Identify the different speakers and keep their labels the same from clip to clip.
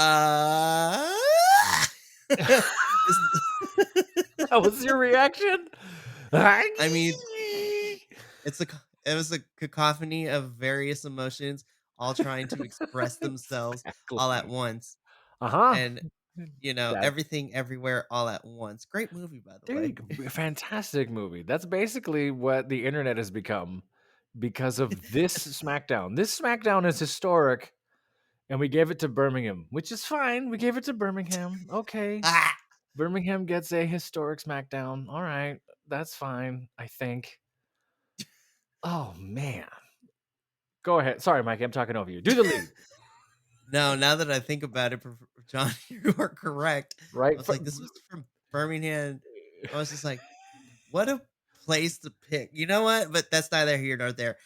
Speaker 1: Uh, this
Speaker 2: That was your reaction?
Speaker 1: I mean, it's a c it was a cacophony of various emotions all trying to express themselves all at
Speaker 2: Exactly.
Speaker 1: once,
Speaker 2: Uh-huh.
Speaker 1: and,
Speaker 2: That
Speaker 1: everything everywhere all at once. Great movie, by the
Speaker 2: there you
Speaker 1: way.
Speaker 2: go. Fantastic movie. That's basically what the internet has become because of this SmackDown. This SmackDown is historic, and we gave it to Birmingham, which is fine. We gave it to Birmingham. Okay.
Speaker 1: Ah!
Speaker 2: Birmingham gets a historic SmackDown. All right. That's fine, I think. Oh, man. Go ahead. Sorry, Mike. I'm talking over you. Do the lead.
Speaker 1: No, now that I think about it, John, you are correct. I
Speaker 2: Right?
Speaker 1: was like, this was from Birmingham. I was just like, what a place to pick. You know what? But that's neither here nor there.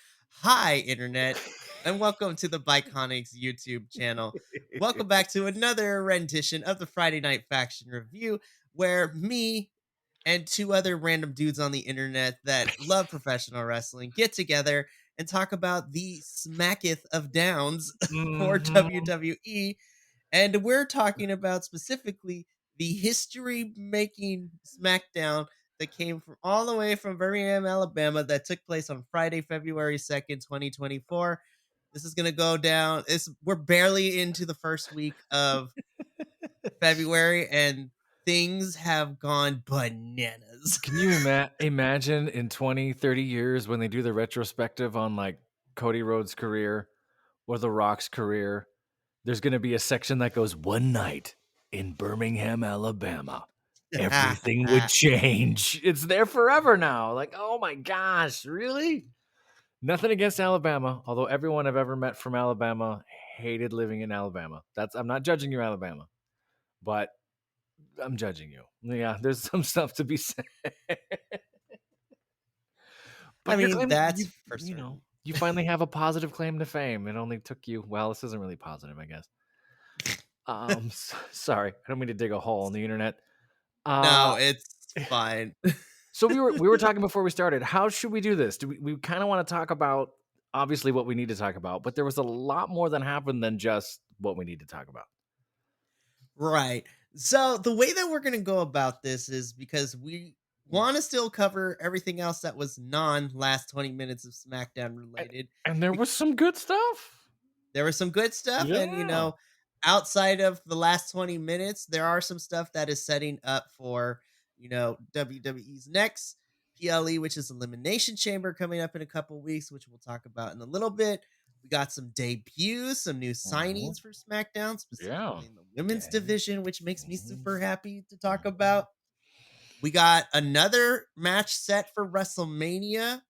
Speaker 1: Hi, Internet, and welcome to the Biconics YouTube channel. Welcome back to another rendition of the Friday Night Faction Review, where me and two other random dudes on the internet that love professional wrestling get together and talk about the smacketh of downs for
Speaker 2: Mhm.
Speaker 1: WWE. And we're talking about specifically the history making SmackDown that came from all the way from Birmingham, Alabama, that took place on Friday, February 2nd, 2024. This is gonna go down. We're barely into the first week of February, and things have gone bananas.
Speaker 2: Can you imagine in 20, 30 years when they do the retrospective on like Cody Rhodes' career or The Rock's career? There's going to be a section that goes one night in Birmingham, Alabama. Everything would change. It's there forever now. Like, oh my gosh, really? Nothing against Alabama, although everyone I've ever met from Alabama hated living in Alabama. I'm not judging you, Alabama, but I'm judging you. Yeah, there's some stuff to be said.
Speaker 1: I
Speaker 2: But you're
Speaker 1: mean,
Speaker 2: claiming
Speaker 1: that's for certain.
Speaker 2: you finally have a positive claim to fame. It only took you well, this isn't really positive, I guess. Sorry, I don't mean to dig a hole in the internet. Uh,
Speaker 1: No, it's fine.
Speaker 2: so we were talking before we started. How should we do this? Do we kind of want to talk about obviously what we need to talk about, but there was a lot more that happened than just what we need to talk about.
Speaker 1: Right. So the way that we're going to go about this is because we want to still cover everything else that was non last 20 minutes of SmackDown
Speaker 2: And,
Speaker 1: related.
Speaker 2: and there was some good stuff.
Speaker 1: There was some good stuff, and
Speaker 2: Yeah.
Speaker 1: outside of the last 20 minutes, there are some stuff that is setting up for, WWE's next PLE, which is Elimination Chamber, coming up in a couple weeks, which we'll talk about in a little bit. We got some debuts, some new
Speaker 2: Mhm.
Speaker 1: signings for SmackDown,
Speaker 2: Yeah.
Speaker 1: specifically in the women's
Speaker 2: Yeah.
Speaker 1: division, which makes me
Speaker 2: Mhm.
Speaker 1: super happy to talk
Speaker 2: Mhm.
Speaker 1: about. We got another match set for WrestleMania,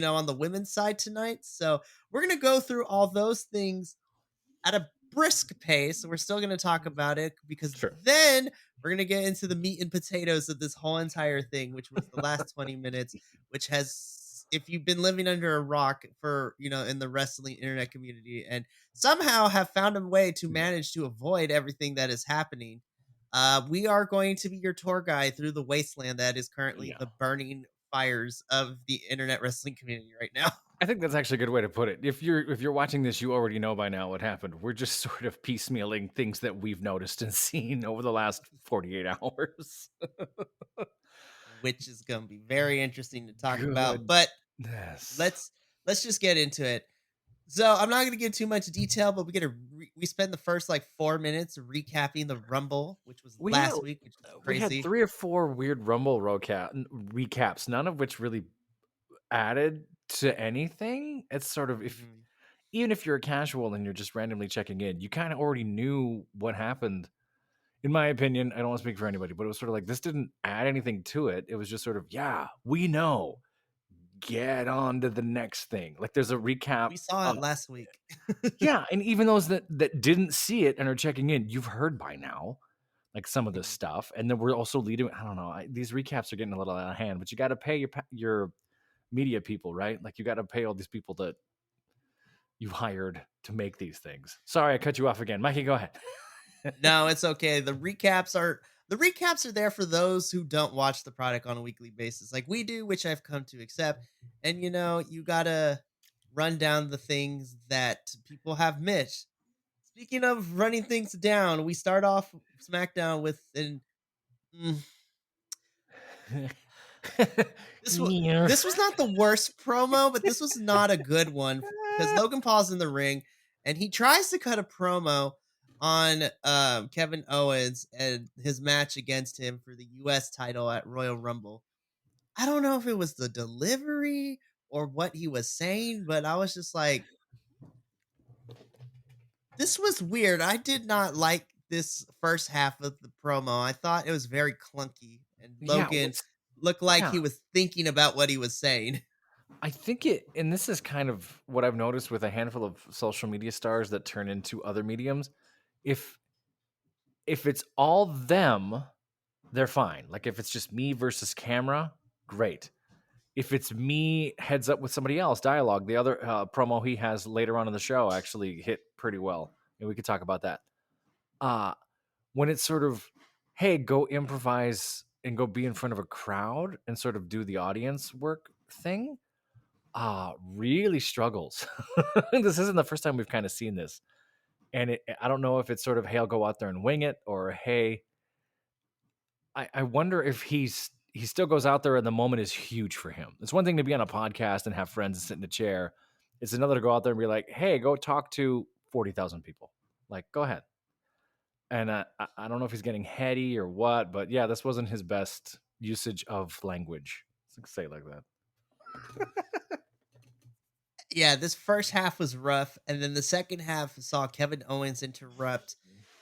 Speaker 1: on the women's side tonight. So we're going to go through all those things at a brisk pace. We're still going to talk about it because
Speaker 2: Sure.
Speaker 1: then we're going to get into the meat and potatoes of this whole entire thing, which was the last 20 minutes, which has, if you've been living under a rock for, in the wrestling internet community and somehow have found a way to manage to avoid everything that is happening, we are going to be your tour guide through the wasteland that is currently
Speaker 2: Yeah.
Speaker 1: the burning fires of the internet wrestling community right now.
Speaker 2: I think that's actually a good way to put it. If you're watching this, you already know by now what happened. We're just sort of piecemealing things that we've noticed and seen over the last 48 hours.
Speaker 1: Which is going to be very interesting to talk about.
Speaker 2: Good.
Speaker 1: But
Speaker 2: Yes.
Speaker 1: let's just get into it. So I'm not going to give too much detail, but we spend the first like 4 minutes recapping the Rumble, which was
Speaker 2: We had
Speaker 1: last week, which was
Speaker 2: we had
Speaker 1: crazy.
Speaker 2: 3 or 4 weird Rumble recaps, none of which really added to anything. It's sort of if
Speaker 1: Mhm.
Speaker 2: even if you're a casual and you're just randomly checking in, you kinda already knew what happened. In my opinion, I don't wanna speak for anybody, but it was sort of like this didn't add anything to it. It was just sort of, "Yeah, we know. Get on to the next thing." Like, there's a recap,
Speaker 1: We saw it last week.
Speaker 2: yeah, and even those that didn't see it and are checking in, you've heard by now, like, some of this
Speaker 1: Mhm.
Speaker 2: stuff, and then we're also leading I don't know, these recaps are getting a little out of hand, but you gotta pay your media people, right? Like, you gotta pay all these people that you hired to make these things. Sorry, I cut you off again. Mikey, go ahead.
Speaker 1: No, it's okay. The recaps are there for those who don't watch the product on a weekly basis like we do, which I've come to accept. And you got to run down the things that people have missed. Speaking of running things down, we start off SmackDown with an mm, this was
Speaker 2: Yeah.
Speaker 1: this was not the worst promo, but this was not a good one because Logan Paul's in the ring and he tries to cut a promo on Kevin Owens and his match against him for the US title at Royal Rumble. I don't know if it was the delivery or what he was saying, but I was just like, this was weird. I did not like this first half of the promo. I thought it was very clunky, and
Speaker 2: Yeah,
Speaker 1: Logan
Speaker 2: what's
Speaker 1: looked like
Speaker 2: yeah.
Speaker 1: he was thinking about what he was saying.
Speaker 2: I think it and this is kind of what I've noticed with a handful of social media stars that turn into other mediums. If if it's all them, they're fine. Like if it's just me versus camera, great. If it's me heads up with somebody else, dialogue, the other promo he has later on in the show actually hit pretty well, and we could talk about that. Uh when it's sort of, hey, go improvise and go be in front of a crowd and sort of do the audience work thing, really struggles. This isn't the first time we've kind of seen this. And I don't know if it's sort of, hey, I'll go out there and wing it, or hey, I wonder if he still goes out there and the moment is huge for him. It's one thing to be on a podcast and have friends and sit in a chair. It's another to go out there and be like, hey, go talk to 40,000 people. Like, go ahead. And I don't know if he's getting heady or what, but yeah, this wasn't his best usage of language. Let's say it like that.
Speaker 1: Yeah, this first half was rough, and then the second half saw Kevin Owens interrupt.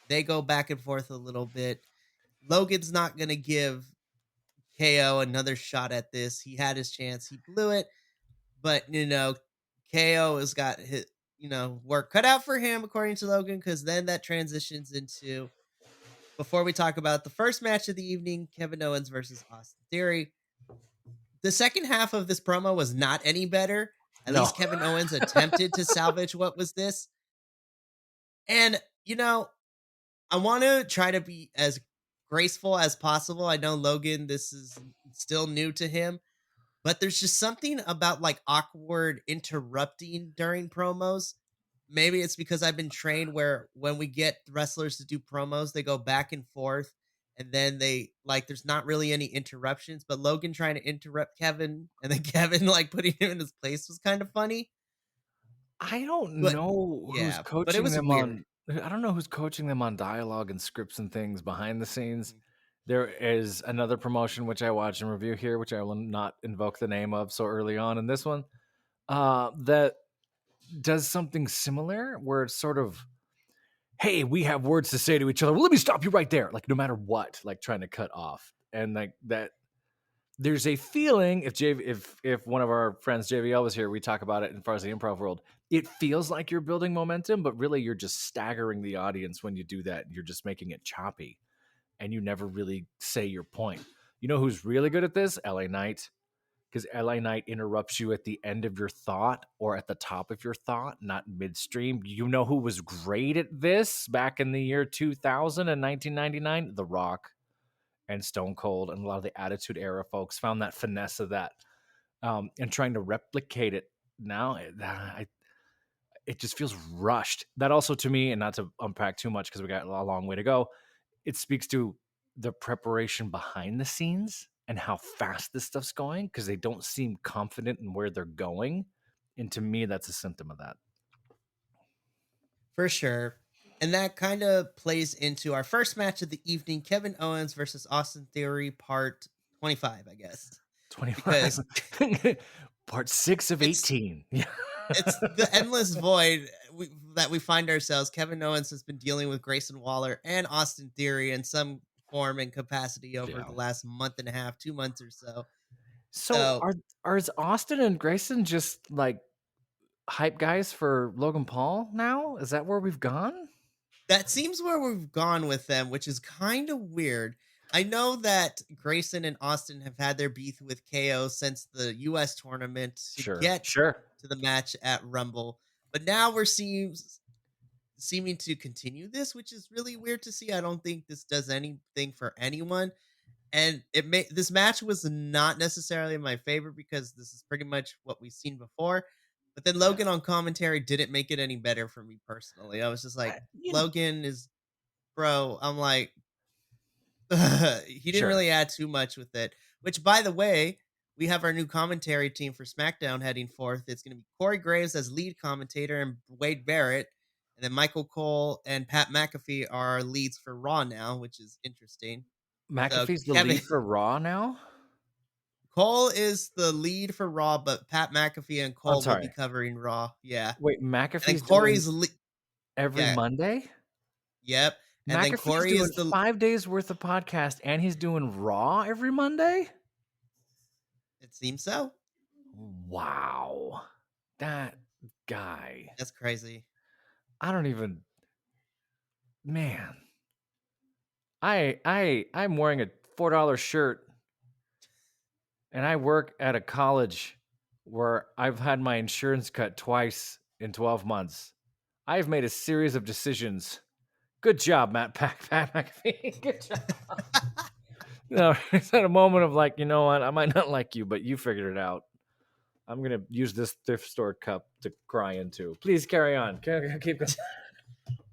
Speaker 1: They go back and forth a little bit. Logan's not going to give KO another shot at this. He had his chance, he blew it, but KO has got his work cut out for him according to Logan, because then that transitions into, before we talk about the first match of the evening, Kevin Owens versus Austin Theory. The second half of this promo was not any better. At
Speaker 2: No.
Speaker 1: least Kevin Owens attempted to salvage what was this. And, I want to try to be as graceful as possible. I know Logan, this is still new to him, but there's just something about like awkward interrupting during promos. Maybe it's because I've been trained where when we get wrestlers to do promos, they go back and forth and then they like there's not really any interruptions. But Logan trying to interrupt Kevin and then Kevin like putting him in his place was kind of funny.
Speaker 2: I don't
Speaker 1: But
Speaker 2: know who's
Speaker 1: yeah, but it
Speaker 2: coaching
Speaker 1: was
Speaker 2: them
Speaker 1: weird.
Speaker 2: on I don't know who's coaching them on dialogue and scripts and things behind the scenes.
Speaker 1: Mhm.
Speaker 2: There is another promotion which I watch and review here, which I will not invoke the name of so early on in this one, that does something similar where it's sort of, hey, we have words to say to each other. Well, let me stop you right there. Like no matter what, like trying to cut off. And like that there's a feeling if one of our friends JVL was here, we talk about it in far as the improv world. It feels like you're building momentum, but really you're just staggering the audience when you do that. You're just making it choppy, and you never really say your point. You know who's really good at this? LA Knight, because LA Knight interrupts you at the end of your thought or at the top of your thought, not midstream. You know who was great at this back in the year 2000 and 1999? The Rock and Stone Cold and a lot of the Attitude Era folks found that finesse of that, and trying to replicate it now. It just feels rushed. That also to me, and not to unpack too much because we got a long way to go, it speaks to the preparation behind the scenes and how fast this stuff's going because they don't seem confident in where they're going. And to me, that's a symptom of that.
Speaker 1: For sure. And that kind of plays into our first match of the evening, Kevin Owens versus Austin Theory, part 25, I guess.
Speaker 2: 25,
Speaker 1: Because
Speaker 2: part 6 of
Speaker 1: it's
Speaker 2: 18. Yeah.
Speaker 1: it's the endless void that we find ourselves. Kevin Owens has been dealing with Grayson Waller and Austin Theory in some form and capacity over
Speaker 2: Yeah.
Speaker 1: the last month and a half, 2 months or so.
Speaker 2: So
Speaker 1: So
Speaker 2: are is Austin and Grayson just like hype guys for Logan Paul now? Is that where we've gone?
Speaker 1: that seems where we've gone with them, which is kind of weird. I know that Grayson and Austin have had their beef with KO since the US tournament to
Speaker 2: Sure,
Speaker 1: get
Speaker 2: sure.
Speaker 1: to the match at Rumble, but now we're seeming to continue this, which is really weird to see. I don't think this does anything for anyone. And this match was not necessarily my favorite because this is pretty much what we've seen before. But then Logan on commentary didn't make it any better for me personally. I was just
Speaker 2: I
Speaker 1: like,
Speaker 2: you know
Speaker 1: Logan is bro. I'm like, he didn't
Speaker 2: Sure.
Speaker 1: really add too much with it. Which, by the way, we have our new commentary team for SmackDown heading forth. It's going to be Corey Graves as lead commentator and Wade Barrett, and then Michael Cole and Pat McAfee are our leads for Raw now, which is interesting. So
Speaker 2: McAfee's the
Speaker 1: Kevin
Speaker 2: lead for Raw now?
Speaker 1: Cole is the lead for Raw, but Pat McAfee and
Speaker 2: I'm
Speaker 1: Cole will be
Speaker 2: sorry.
Speaker 1: covering Raw. Yeah,
Speaker 2: Wait,
Speaker 1: and then
Speaker 2: McAfee's doing
Speaker 1: Corey's
Speaker 2: every
Speaker 1: yeah,
Speaker 2: Monday?
Speaker 1: yep, and then
Speaker 2: McAfee's
Speaker 1: Corey
Speaker 2: doing
Speaker 1: is the.
Speaker 2: 5 days worth of podcast, and he's doing Raw every Monday?
Speaker 1: It seems so.
Speaker 2: Wow. That guy.
Speaker 1: That's crazy.
Speaker 2: I don't even man. I'm wearing a $4 shirt, and I work at a college where I've had my insurance cut twice in 12 months. I've made a series of decisions. Good job, Pat McAfee. Good job. It's at a moment of like, you know what? I might not like you, but you figured it out. I'm gonna use this thrift store cup to cry into. Please carry on. Keep going.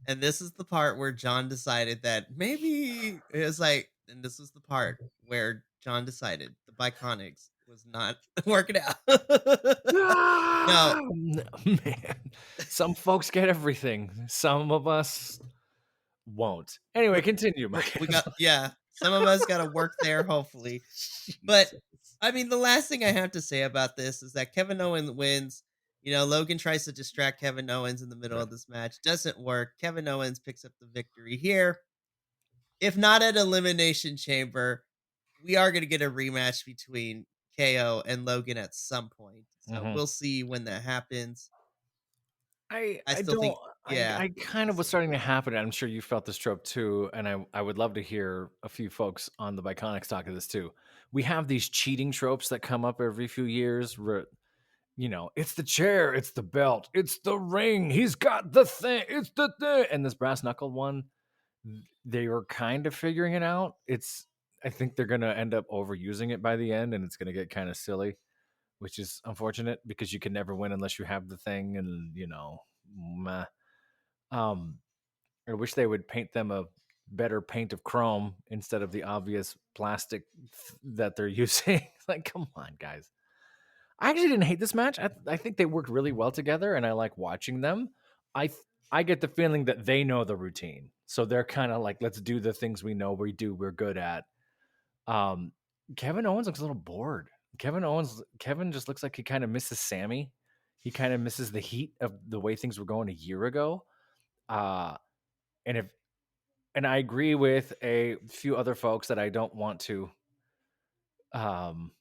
Speaker 1: And this is the part where John decided that maybe it was like, and this was the part where John decided the Biconics was not working out. No,
Speaker 2: Ah, man. Some folks get everything. Some of us won't. Anyway, continue, Mike.
Speaker 1: we got, yeah, some of us got to work there, hopefully. But
Speaker 2: Jesus.
Speaker 1: I mean, the last thing I have to say about this is that Kevin Owens wins. Logan tries to distract Kevin Owens in the middle
Speaker 2: Right.
Speaker 1: of this match. Doesn't work. Kevin Owens picks up the victory here. If not at Elimination Chamber, we are going to get a rematch between KO and Logan at some point. So
Speaker 2: Mhm.
Speaker 1: we'll see when that happens.
Speaker 2: I
Speaker 1: I
Speaker 2: I
Speaker 1: still
Speaker 2: don't
Speaker 1: think, yeah,
Speaker 2: I kind
Speaker 1: we'll
Speaker 2: of was
Speaker 1: see.
Speaker 2: starting to happen. I'm sure you felt this trope too, and I would love to hear a few folks on the Biconics talk to this too. We have these cheating tropes that come up every few years where it's the chair, it's the belt, it's the ring, he's got the thing, it's the thing. And this brass knuckled one, they were kind of figuring it out. I think they're gonna end up overusing it by the end, and it's gonna get kind of silly, which is unfortunate because you can never win unless you have the thing, and meh. Um, I wish they would paint them a better paint of chrome instead of the obvious plastic that they're using. Like, come on, guys. I actually didn't hate this match. I think they worked really well together, and I like watching them. I th- I get the feeling that they know the routine, so they're kind of like, let's do the things we know we're good at. Um, Kevin Owens looks a little bored. Kevin just looks like he kind of misses Sammy. He kind of misses the heat of the way things were going a year ago. Uh, and if and I agree with a few other folks that I don't want to um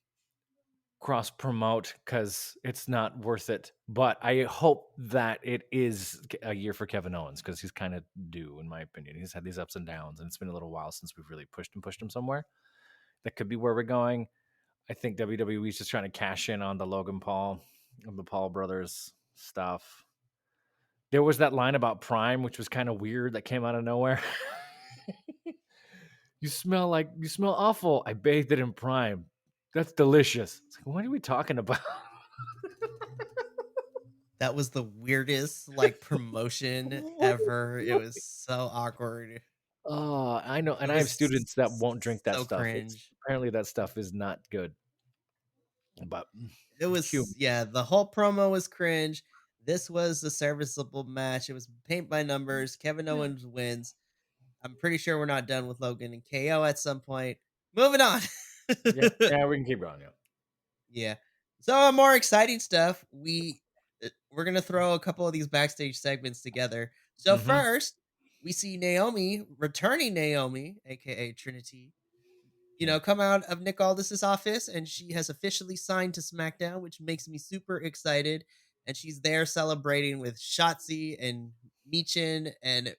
Speaker 2: cross promote because it's not worth it. But I hope that it is a year for Kevin Owens because he's kind of due, in my opinion. He's had these ups and downs, and it's been a little while since we've really pushed him somewhere. That could be where we're going. I think WWE is just trying to cash in on the Logan Paul and the Paul brothers stuff. There was that line about Prime, which was kind of weird that came out of nowhere. You smell awful. I bathed it in Prime. That's delicious. It's like, what are we talking about?
Speaker 1: That was the weirdest like promotion
Speaker 2: What is
Speaker 1: ever. It was so awkward.
Speaker 2: Oh, I know,
Speaker 1: It
Speaker 2: and I have
Speaker 1: was
Speaker 2: students that won't drink that
Speaker 1: so
Speaker 2: stuff. It's
Speaker 1: cringe.
Speaker 2: apparently that stuff is not good, but
Speaker 1: It was,
Speaker 2: human.
Speaker 1: yeah, the whole promo was cringe. This was a serviceable match. It was paint by numbers. Kevin Owens wins. I'm pretty sure we're not done with Logan and KO at some point. Moving on.
Speaker 2: Yeah, yeah, we can keep going. Yeah.
Speaker 1: Yeah. So more exciting stuff. We're gonna throw a couple of these backstage segments together. So
Speaker 2: Hmm.
Speaker 1: first, we see Naomi, returning Naomi, aka Trinity,
Speaker 2: Yeah.
Speaker 1: come out of Nick Aldis's office, and she has officially signed to SmackDown, which makes me super excited. And she's there celebrating with Shotzi and Michin and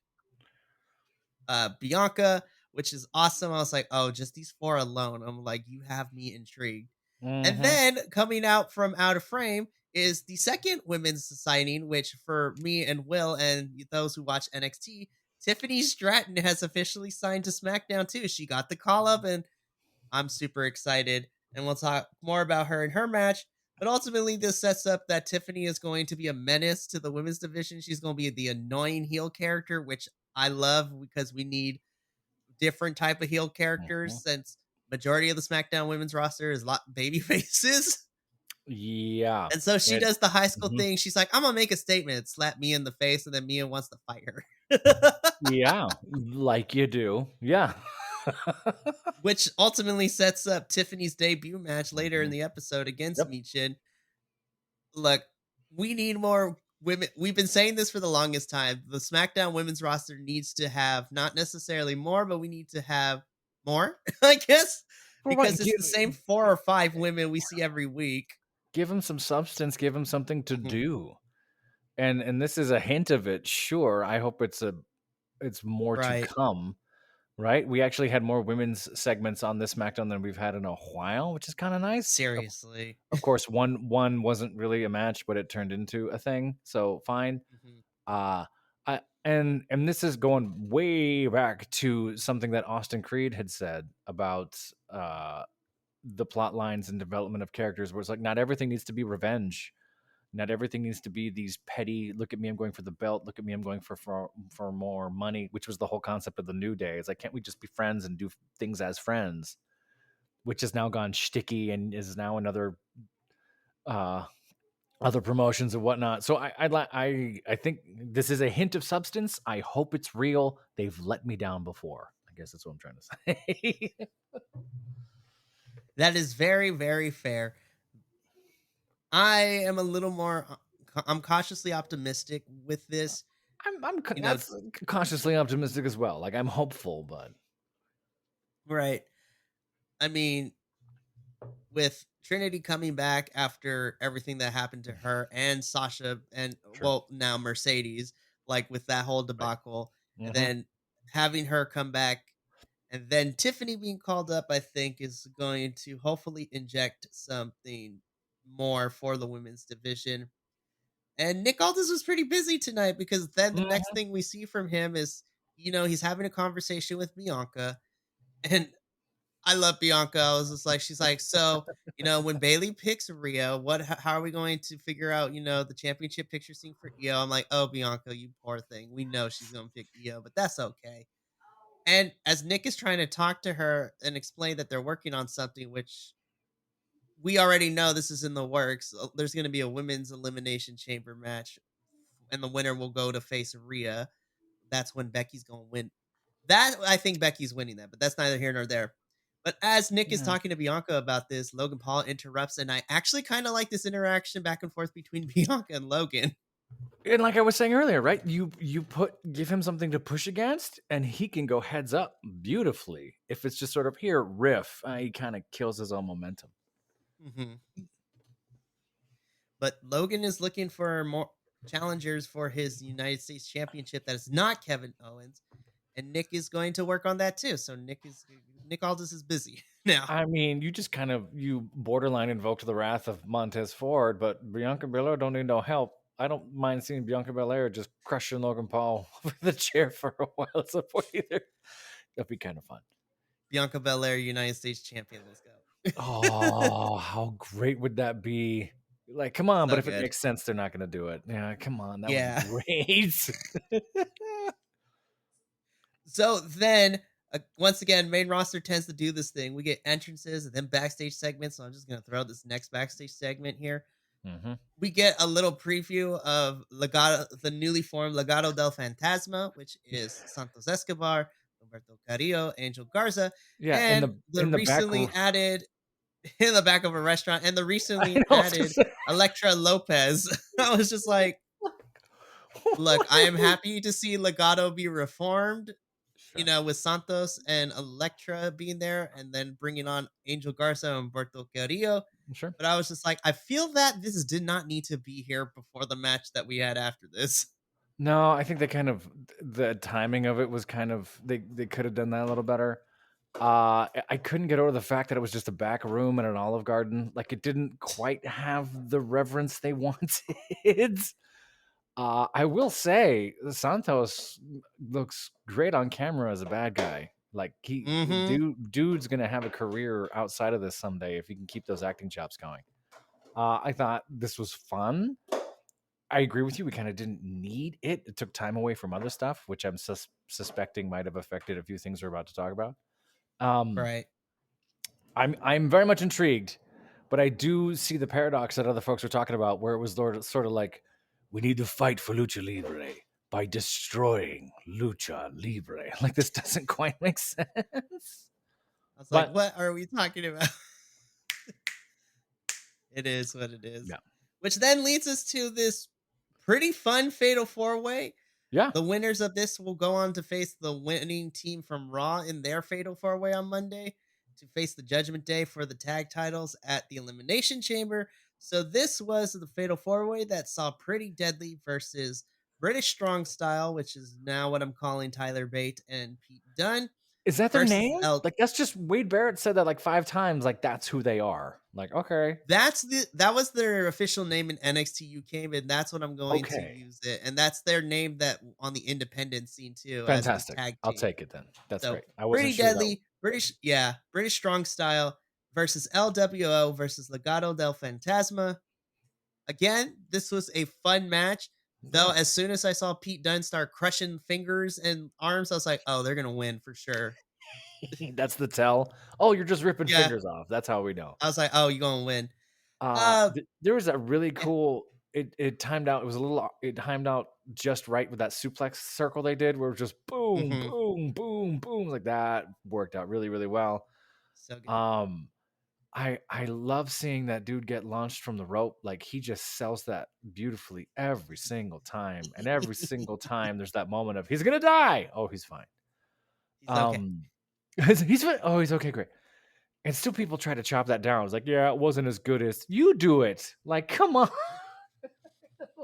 Speaker 1: Bianca, which is awesome. I was like, oh, just these four alone. I'm like, you have me intrigued. And
Speaker 2: Hmm.
Speaker 1: then coming out from out of frame is the second women's signing, which for me and Will and those who watch NXT, Tiffany Stratton has officially signed to SmackDown too. She got the call up, and I'm super excited. And we'll talk more about her in her match. But ultimately, this sets up that Tiffany is going to be a menace to the women's division. She's going to be the annoying heel character, which I love because we need different type of heel characters
Speaker 2: Mhm.
Speaker 1: since majority of the SmackDown women's roster is lot baby faces.
Speaker 2: Yeah.
Speaker 1: And so she
Speaker 2: It
Speaker 1: does the high school
Speaker 2: Mhm.
Speaker 1: thing. She's like, I'm gonna make a statement, slap Mia in the face, and then Mia wants to fight her.
Speaker 2: Yeah, like you do. Yeah.
Speaker 1: Which ultimately sets up Tiffany's debut match later in
Speaker 2: Mhm.
Speaker 1: the episode against
Speaker 2: Yep.
Speaker 1: Michin. Look, we need more women. We've been saying this for the longest time. The SmackDown women's roster needs to have not necessarily more, but we need to have more, I guess,
Speaker 2: Well,
Speaker 1: because
Speaker 2: right,
Speaker 1: it's the same 4 or 5 women we see every week.
Speaker 2: give him some substance, give him something to
Speaker 1: Mhm.
Speaker 2: do. And this is a hint of it, sure. I hope it's more to
Speaker 1: Right.
Speaker 2: come, right? We actually had more women's segments on this SmackDown than we've had in a while, which is kinda nice.
Speaker 1: Seriously.
Speaker 2: Of course, one wasn't really a match, but it turned into a thing, so fine.
Speaker 1: Mhm.
Speaker 2: Uh, and this is going way back to something that Austin Creed had said about, the plot lines and development of characters where it's like, not everything needs to be revenge. Not everything needs to be these petty, "Look at me, I'm going for the belt. Look at me, I'm going for more money," which was the whole concept of the New Day. It's like, can't we just be friends and do things as friends? Which has now gone shticky and is now another, uh other promotions and whatnot. So I think this is a hint of substance. I hope it's real. They've let me down before. I guess that's what I'm trying to say.
Speaker 1: That is very, very fair. I am a little more I'm cautiously optimistic with this. You know,
Speaker 2: That's cautiously optimistic as well. Like I'm hopeful, but
Speaker 1: right. I mean, with Trinity coming back after everything that happened to her and Sasha and
Speaker 2: true.
Speaker 1: well, now Mercedes, like with that whole
Speaker 2: Right.
Speaker 1: debacle, and
Speaker 2: Hmm.
Speaker 1: then having her come back and then Tiffany being called up, I think is going to hopefully inject something more for the women's division. And Nick Aldis was pretty busy tonight because then the next
Speaker 2: Hmm.
Speaker 1: thing we see from him is, he's having a conversation with Bianca. And I love Bianca. I was just like, she's like, so, when Bailey picks Rio, how are we going to figure out, the championship picture scene for Io? I'm like, oh, Bianca, you poor thing. We know she's going to pick Io, but that's okay. And as Nick is trying to talk to her and explain that they're working on something, which we already know this is in the works, there's going to be a women's elimination chamber match, and the winner will go to face Rhea. That's when Becky's going to win. That I think Becky's winning that, but that's neither here nor there. But as Nick is
Speaker 2: Yeah.
Speaker 1: talking to Bianca about this, Logan Paul interrupts, and I actually kind of like this interaction back and forth between Bianca and Logan.
Speaker 2: And like I was saying earlier, right? Give him something to push against, and he can go heads up beautifully. If it's just sort of here riff, he kind of kills his own momentum.
Speaker 1: Mhm. But Logan is looking for more challengers for his United States Championship that is not Kevin Owens, and Nick is going to work on that too. So Nick Aldis is busy now.
Speaker 2: I mean, you borderline invoked the wrath of Montez Ford, but Bianca Belair don't need no help. I don't mind seeing Bianca Belair just crushing Logan Paul with the chair for a while at some point either. That'd be kind of fun.
Speaker 1: Bianca Belair, United States Champion. Let's go.
Speaker 2: Oh, how great would that be? Like, come on, but
Speaker 1: So
Speaker 2: if it
Speaker 1: good.
Speaker 2: makes sense, they're not going to do it. Yeah, come on, that would be
Speaker 1: Yeah.
Speaker 2: great.
Speaker 1: So then, once again, main roster tends to do this thing. We get entrances and then backstage segments. So I'm just going to throw this next backstage segment here.
Speaker 2: Hmm.
Speaker 1: We get a little preview of the newly formed Legado del Fantasma, which is Santos Escobar, Roberto Carrillo, Angel Garza,
Speaker 2: Yeah,
Speaker 1: and the
Speaker 2: in the back.
Speaker 1: recently added in the back of a restaurant, and the
Speaker 2: I
Speaker 1: recently
Speaker 2: know. I was gonna
Speaker 1: added
Speaker 2: say,
Speaker 1: Electra Lopez. I was just like, look, I am happy to see Legado be reformed,
Speaker 2: sure,
Speaker 1: with Santos and Electra being there and then bringing on Angel Garza and Humberto Carrillo.
Speaker 2: sure.
Speaker 1: But I was just like, I feel that this did not need to be here before the match that we had after this.
Speaker 2: No, I think the timing of it was kind of they could have done that a little better. I couldn't get over the fact that it was just a back room in an Olive Garden. Like it didn't quite have the reverence they wanted. I will say Santos looks great on camera as a bad guy. Like
Speaker 1: Mm-hmm.
Speaker 2: dude's gonna have a career outside of this someday if he can keep those acting chops going. I thought this was fun. I agree with you. We kind of didn't need it. It took time away from other stuff, which I'm suspecting might have affected a few things we're about to talk about. Um,
Speaker 1: Right.
Speaker 2: I'm very much intrigued, but I do see the paradox that other folks were talking about, where it was sort of like, we need to fight for lucha libre by destroying lucha libre. Like, this doesn't quite make sense.
Speaker 1: I was like,
Speaker 2: But
Speaker 1: what are we talking about? It is what it is.
Speaker 2: yeah,
Speaker 1: Which then leads us to this pretty fun fatal four way.
Speaker 2: yeah.
Speaker 1: The winners of this will go on to face the winning team from Raw in their fatal four way on Monday to face the Judgment Day for the tag titles at the Elimination Chamber. So this was the fatal four way that saw Pretty Deadly versus British Strong Style, which is now what I'm calling Tyler Bate and Pete Dunne
Speaker 2: Is that their
Speaker 1: versus
Speaker 2: name?
Speaker 1: L.
Speaker 2: Like, that's just Wade Barrett said that like 5 times. Like, that's who they are. Like, okay,
Speaker 1: That was their official name in NXT UK, and that's what I'm going to
Speaker 2: okay,
Speaker 1: use it. And that's their name that on the independent scene too as this
Speaker 2: fantastic.
Speaker 1: tag
Speaker 2: I'll
Speaker 1: team.
Speaker 2: take it then. That's
Speaker 1: So
Speaker 2: great. I wasn't
Speaker 1: pretty
Speaker 2: sure that.
Speaker 1: deadly British, yeah, British strong style versus LWO versus Legado del Fantasma. Again, this was a fun match. Though
Speaker 2: Yeah,
Speaker 1: as soon as I saw Pete Dunne start crushing fingers and arms, I was like, oh, they're gonna win for sure.
Speaker 2: that's the tell. Oh, you're just ripping
Speaker 1: Yeah.
Speaker 2: fingers off. That's how we know.
Speaker 1: I was like, oh, you're gonna win. Uh
Speaker 2: There was a really
Speaker 1: yeah.
Speaker 2: cool. It timed out. It was a little. It timed out just right with that suplex circle they did, where it was just boom,
Speaker 1: Mhm.
Speaker 2: boom, boom, boom, like that. Worked out really, really well.
Speaker 1: So good.
Speaker 2: Um, I love seeing that dude get launched from the rope. Like, he just sells that beautifully every single time, and every single time there's that moment of he's gonna die. Oh, he's fine.
Speaker 1: He's okay.
Speaker 2: Um, he's fine. Oh, he's okay, great. And still, people try to chop that down. It's like, yeah, it wasn't as good as you do it. Like, come on.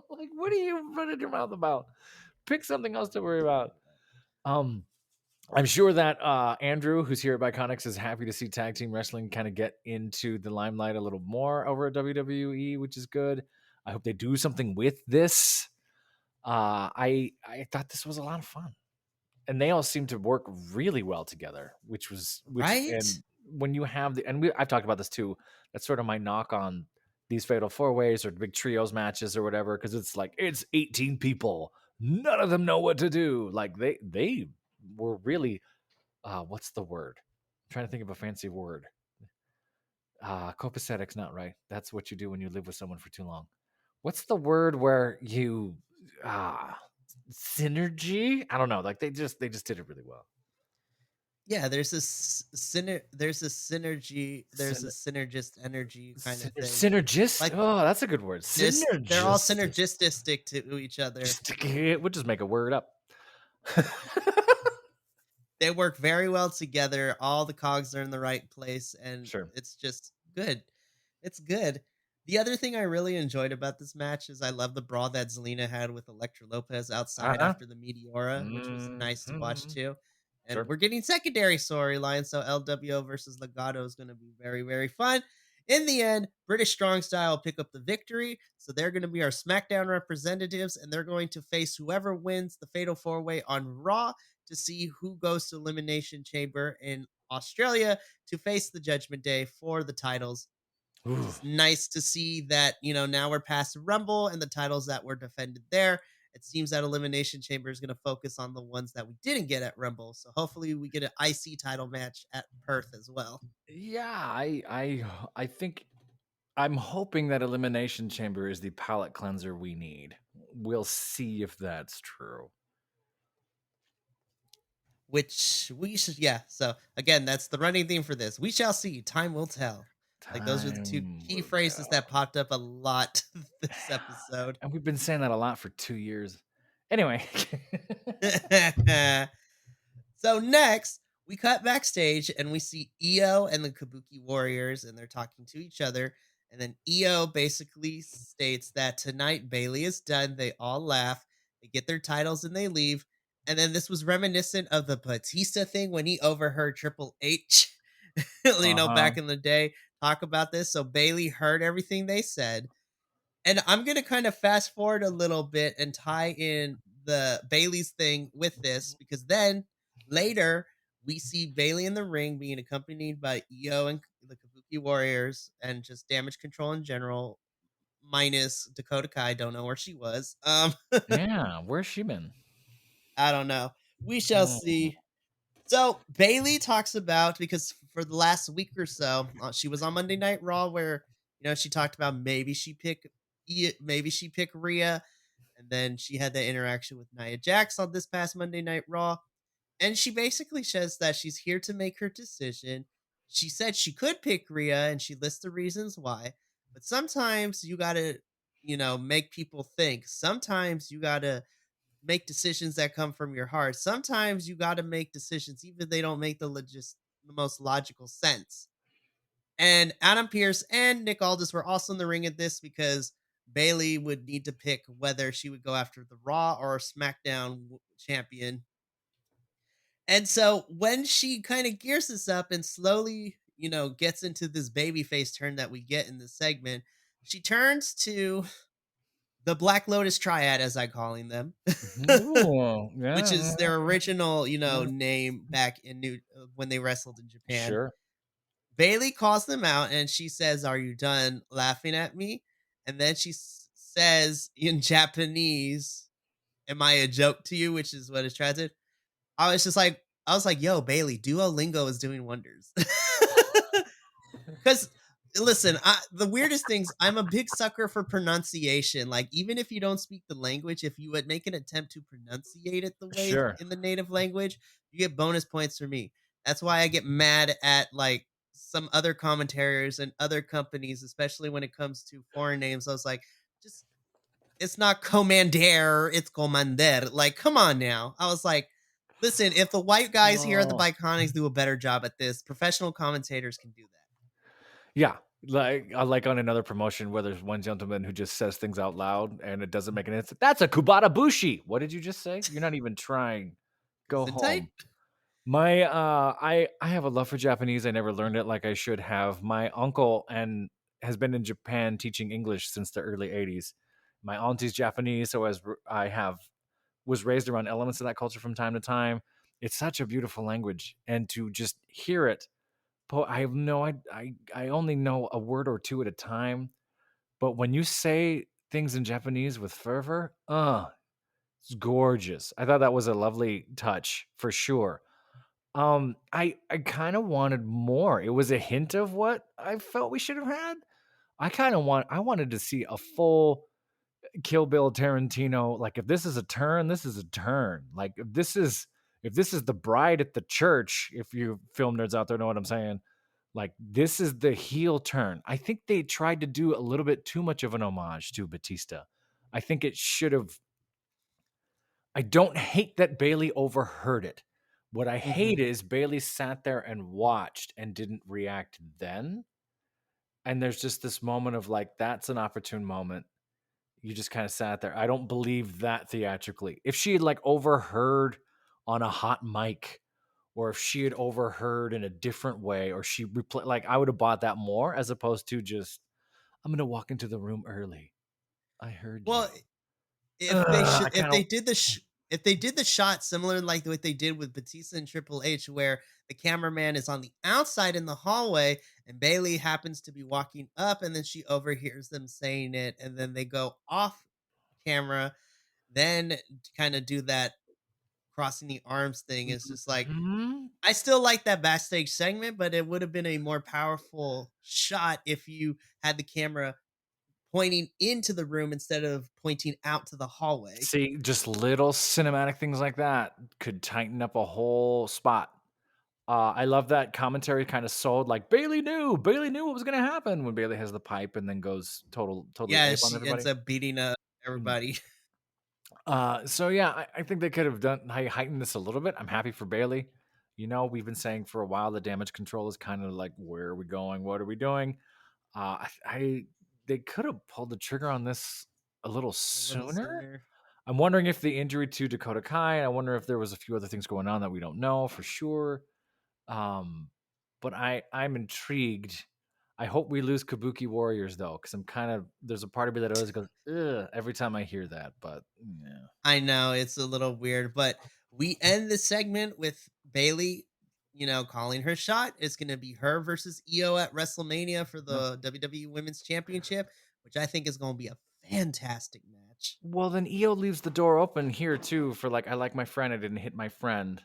Speaker 2: Like, what are you running your mouth about? Pick something else to worry about. Um, I'm sure that Andrew, who's here at Biconics, is happy to see tag team wrestling kind of get into the limelight a little more over at WWE, which is good. I hope they do something with this. I thought this was a lot of fun, and they all seem to work really well together, which
Speaker 1: Right?
Speaker 2: and when you have I've talked about this too. That's sort of my knock on these fatal four ways or big trios matches or whatever, because it's like it's 18 people, none of them know what to do. Like, they were really what's the word? I'm trying to think of a fancy word. Copacetic's not right. That's what you do when you live with someone for too long. What's the word where you ah synergy? I don't know. Like, they just did it really well.
Speaker 1: Yeah, there's a synergy, there's a
Speaker 2: Syn-
Speaker 1: synergist energy kind of thing.
Speaker 2: Synergist.
Speaker 1: Like
Speaker 2: Oh, that's a good word.
Speaker 1: this they're all
Speaker 2: Synergist.
Speaker 1: synergistic to each other.
Speaker 2: We'll just make a word up.
Speaker 1: They work very well together. All the cogs are in the right place, and
Speaker 2: Sure.
Speaker 1: it's just good. It's good. The other thing I really enjoyed about this match is I love the brawl that Zelina had with Elektra Lopez outside
Speaker 2: Uh-huh.
Speaker 1: after the Meteora, which was nice to watch
Speaker 2: Mhm.
Speaker 1: too. And
Speaker 2: Sure.
Speaker 1: we're getting secondary storylines, so LWO versus Legato is going to be very, very fun. In the end, British Strong Style pick up the victory, so they're going to be our SmackDown representatives, and they're going to face whoever wins the Fatal Four Way on Raw to see who goes to Elimination Chamber in Australia to face the Judgment Day for the titles, which
Speaker 2: Ooh.
Speaker 1: is nice to see that, now we're past Rumble and the titles that were defended there. It seems that Elimination Chamber is going to focus on the ones that we didn't get at Rumble. So hopefully we get an IC title match at Perth as well.
Speaker 2: Yeah, I think I'm hoping that Elimination Chamber is the palate cleanser we need. We'll see if that's true.
Speaker 1: Which we should, yeah. So again, that's the running theme for this. We shall see. Time will tell. Like those are the two
Speaker 2: Time
Speaker 1: key
Speaker 2: will
Speaker 1: phrases that
Speaker 2: tell.
Speaker 1: popped up a lot this episode.
Speaker 2: And we've been saying that a lot for 2 years. Anyway.
Speaker 1: So next, we cut backstage and we see Io and the Kabuki Warriors, and they're talking to each other. And then Io basically states that tonight Bailey is done. They all laugh, they get their titles, and they leave. And then this was reminiscent of the Batista thing when he overheard Triple H,
Speaker 2: Uh-huh.
Speaker 1: back in the day, talk about this. So Bailey heard everything they said, and I'm gonna kind of fast forward a little bit and tie in the Bailey's thing with this, because then later we see Bailey in the ring being accompanied by Io and the Kabuki Warriors and just Damage Control in general. minus Dakota Kai. Don't know where she was.
Speaker 2: Yeah, where's she been?
Speaker 1: I don't know. We shall
Speaker 2: Mm,
Speaker 1: see. So Bailey talks about because for the last week or so, she was on Monday Night Raw where she talked about maybe she pick Rhea, and then she had that interaction with Nia Jax on this past Monday Night Raw, and she basically says that she's here to make her decision. She said she could pick Rhea, and she lists the reasons why, but sometimes you gotta make people think. Sometimes you gotta make decisions that come from your heart. Sometimes you got to make decisions even if they don't make the most logical sense. And Adam Pierce and Nick Aldis were also in the ring at this because Bailey would need to pick whether she would go after the Raw or SmackDown champion. And so when she kind of gears this up and slowly, gets into this babyface turn that we get in this segment, she turns to the Black Lotus Triad, as I calling them.
Speaker 2: ooh,
Speaker 1: Which is
Speaker 2: yeah,
Speaker 1: their original,
Speaker 2: yeah,
Speaker 1: name back in New when they wrestled in Japan.
Speaker 2: sure.
Speaker 1: Bailey calls them out and she says, "Are you done laughing at me?" And then she says in Japanese, "Am I a joke to you?" Which is what is translated. I was like, "Yo, Bailey, Duolingo is doing wonders." Because listen, the weirdest things, I'm a big sucker for pronunciation. Like, even if you don't speak the language, if you would make an attempt to pronunciate it the way
Speaker 2: Sure.
Speaker 1: in the native language, you get bonus points for me. That's why I get mad at like some other commentators and other companies, especially when it comes to foreign names. I was like, just it's not commander, it's commander. Like, come on now. I was like, listen, if the white guys here at the
Speaker 2: Oh.
Speaker 1: Biconics do a better job at this, professional commentators can do that.
Speaker 2: Yeah, like on another promotion where there's one gentleman who just says things out loud and it doesn't make any sense. That's a Kubata Bushi. What did you just say? You're not even trying. Go
Speaker 1: Sit tight.
Speaker 2: home. I have a love for Japanese. I never learned it like I should have. My uncle and has been in Japan teaching English since the early 80s. My auntie's Japanese, so I have was raised around elements of that culture from time to time. It's such a beautiful language, and to just hear it, I have no, I only know a word or two at a time. But when you say things in Japanese with fervor, it's gorgeous. I thought that was a lovely touch for sure. I kind of wanted more. It was a hint of what I felt we should have had. I wanted to see a full Kill Bill Tarantino. Like, if this is a turn, this is a turn. Like, if this is the bride at the church, if you film nerds out there know what I'm saying. Like, this is the heel turn. I think they tried to do a little bit too much of an homage to Batista. I think it should have. I don't hate that Bailey overheard it. What I hate
Speaker 1: Mhm.
Speaker 2: is Bailey sat there and watched and didn't react then. And there's just this moment of like, that's an opportune moment. You just kind of sat there. I don't believe that theatrically. If she had like overheard on a hot mic, or if she had overheard in a different way, or she replayed, like, I would have bought that more as opposed to just, I'm gonna walk into the room early. I heard you.
Speaker 1: Well, if they should
Speaker 2: I kind of
Speaker 1: if they did the shot similar like what they did with Batista and Triple H, where the cameraman is on the outside in the hallway and Bailey happens to be walking up and then she overhears them saying it and then they go off camera, then kind of do that crossing the arms thing. It's just like
Speaker 2: Mhm.
Speaker 1: I still like that backstage segment, but it would have been a more powerful shot if you had the camera pointing into the room instead of pointing out to the hallway.
Speaker 2: See, just little cinematic things like that could tighten up a whole spot. I love that commentary kind of sold like Bailey knew what was going to happen when Bailey has the pipe and then goes totally
Speaker 1: Yeah,
Speaker 2: ape on
Speaker 1: she ends
Speaker 2: everybody.
Speaker 1: up beating up
Speaker 2: Mm.
Speaker 1: everybody.
Speaker 2: So yeah, I think they could have done heightened this a little bit. I'm happy for Bailey. You know, we've been saying for a while the damage control is kind of like, where are we going? What are we doing? I they could have pulled the trigger on this a little
Speaker 1: A little
Speaker 2: sooner.
Speaker 1: sooner.
Speaker 2: I'm wondering if the injury to Dakota Kai. I wonder if there was a few other things going on that we don't know for sure. Um, but I'm intrigued. I hope we lose Kabuki Warriors though, because I'm kind of there's a part of me that always goes ugh every time I hear that. But yeah,
Speaker 1: I know it's a little weird, but we end the segment with Bailey, calling her shot. It's going to be her versus Io at WrestleMania for
Speaker 2: no,
Speaker 1: the WWE Women's Championship. which I think is going to be a fantastic match.
Speaker 2: Well, then EO leaves the door open here too for like, I like my friend, I didn't hit my friend,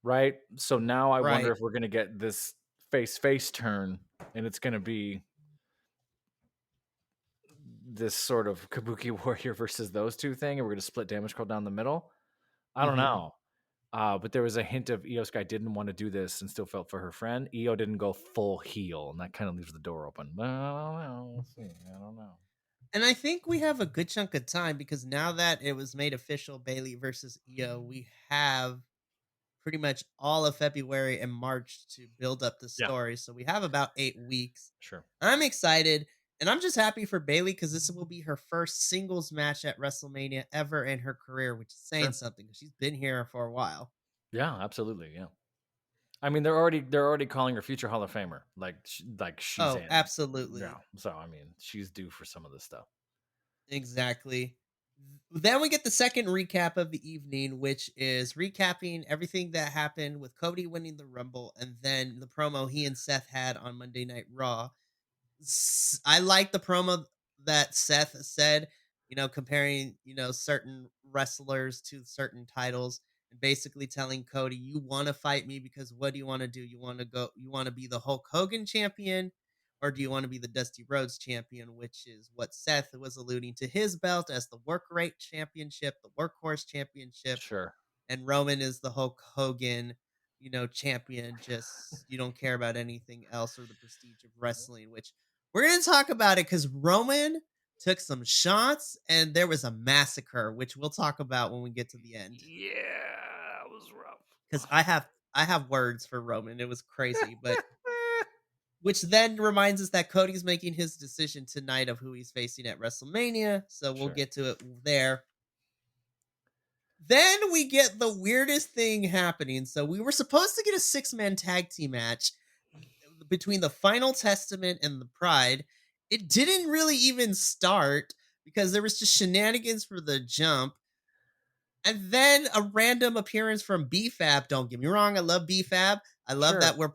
Speaker 2: right? So now I wonder
Speaker 1: Right.
Speaker 2: if we're gonna get this face turn, and it's gonna be this sort of Kabuki Warrior versus those two thing, and we're gonna split Damage Control down the middle. I don't
Speaker 1: Hmm.
Speaker 2: know. But there was a hint of Io Sky didn't want to do this and still felt for her friend. Io didn't go full heel, and that kind of leaves the door open. Well, I don't know. We'll see. I don't know.
Speaker 1: And I think we have a good chunk of time because now that it was made official Bailey versus Io, we have pretty much all of February and March to build up the
Speaker 2: Yeah,
Speaker 1: story. So we have about 8 weeks.
Speaker 2: sure.
Speaker 1: I'm excited. And I'm just happy for Bailey because this will be her first singles match at WrestleMania ever in her career, which is saying
Speaker 2: Sure.
Speaker 1: something because she's been here for a while.
Speaker 2: Yeah, absolutely. Yeah. I mean, they're already calling her future Hall of Famer. Like she's
Speaker 1: Oh,
Speaker 2: in. Yeah.
Speaker 1: absolutely.
Speaker 2: So I mean, she's due for some of this stuff.
Speaker 1: Exactly. Then we get the second recap of the evening, which is recapping everything that happened with Cody winning the Rumble and then the promo he and Seth had on Monday Night Raw. I like the promo that Seth said, comparing, certain wrestlers to certain titles and basically telling Cody, you want to fight me because what do you want to do? You want to be the Hulk Hogan champion or do you want to be the Dusty Rhodes champion, which is what Seth was alluding to his belt as the work rate championship, the workhorse championship,
Speaker 2: Sure.
Speaker 1: and Roman is the Hulk Hogan, champion. Just you don't care about anything else or the prestige of wrestling, which we're going to talk about it because Roman took some shots and there was a massacre, which we'll talk about when we get to the end.
Speaker 2: Yeah, it was
Speaker 1: Because
Speaker 2: rough.
Speaker 1: I have words for Roman. It was crazy, but which then reminds us that Cody's making his decision tonight of who he's facing at WrestleMania. So we'll
Speaker 2: Sure.
Speaker 1: get to it there. Then we get the weirdest thing happening. So we were supposed to get a six-man tag team match between the Final Testament and the Pride. It didn't really even start because there was just shenanigans for the jump. And then a random appearance from BFAB. Don't get me wrong, I love BFAB. I love
Speaker 2: Sure.
Speaker 1: that we're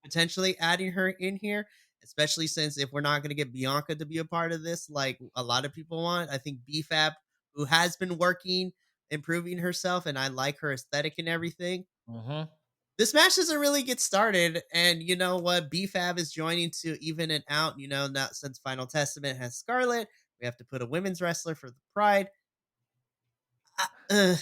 Speaker 1: potentially adding her in here, especially since if we're not going to get Bianca to be a part of this, like a lot of people want, I think BFAB, who has been working, improving herself, and I like her aesthetic and everything.
Speaker 2: Mm-hmm.
Speaker 1: This match doesn't really get started, and you know what? BFAB is joining to even it out. Not since Final Testament has Scarlet, we have to put a women's wrestler for the Pride. Uh,
Speaker 2: I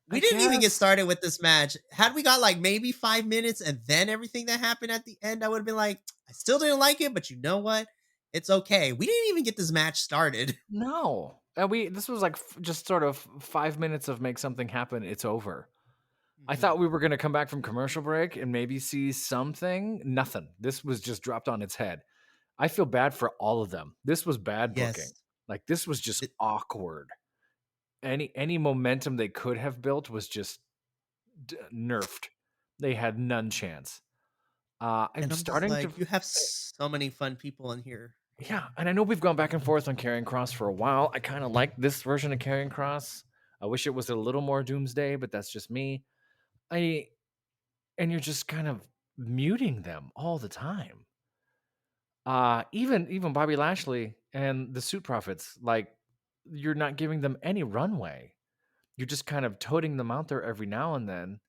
Speaker 1: we didn't even get
Speaker 2: guess.
Speaker 1: started with this match. Had we got like maybe 5 minutes and then everything that happened at the end, I would have been like, I still didn't like it, but you know what? It's okay. We didn't even get this match started.
Speaker 2: No. We this was like just sort of 5 minutes of make something happen. It's over. I
Speaker 1: Mhm.
Speaker 2: thought we were going to come back from commercial break and maybe see something. Nothing. This was just dropped on its head. I feel bad for all of them. This was bad booking.
Speaker 1: Yes.
Speaker 2: Like this was just
Speaker 1: Th-
Speaker 2: awkward. Any momentum they could have built was just nerfed. They had none chance. I'm
Speaker 1: And I'm just
Speaker 2: starting to.
Speaker 1: like, you have so many fun people in here.
Speaker 2: Yeah, and I know we've gone back and forth on Carrying Cross for a while. I kind of like this version of Carrying Cross. I wish it was a little more Doomsday, but that's just me. I and you're just kind of muting them all the time. Even Bobby Lashley and the Suit Profits, like you're not giving them any runway. You're just kind of toting them out there every now and then.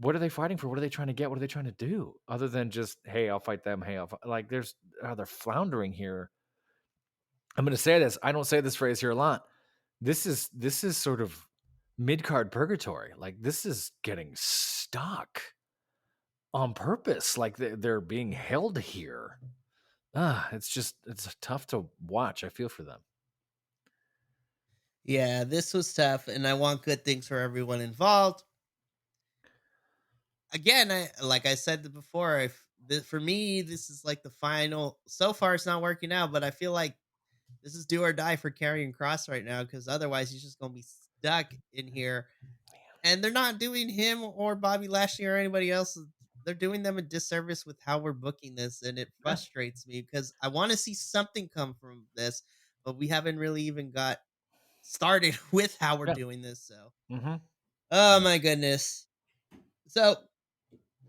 Speaker 2: What are they fighting for? What are they trying to get? What are they trying to do? Other than just, hey, I'll fight them. Hey, like they're floundering here. I'm going to say this. I don't say this phrase here a lot. This is sort of mid card purgatory. Like this is getting stuck on purpose. Like they're being held here. It's tough to watch. I feel for them.
Speaker 1: Yeah, this was tough, and I want good things for everyone involved. Again, like I said before, for me, this is like the final. So far, it's not working out, but I feel like this is do or die for carrying Cross right now because otherwise he's just gonna be stuck in here. And they're not doing him or Bobby Lashley or anybody else. They're doing them a disservice with how we're booking this, and it
Speaker 2: Yeah,
Speaker 1: frustrates me because I want to see something come from this, but we haven't really even got started with how we're
Speaker 2: yeah.
Speaker 1: doing this. So,
Speaker 2: Mm-hmm.
Speaker 1: oh my goodness. So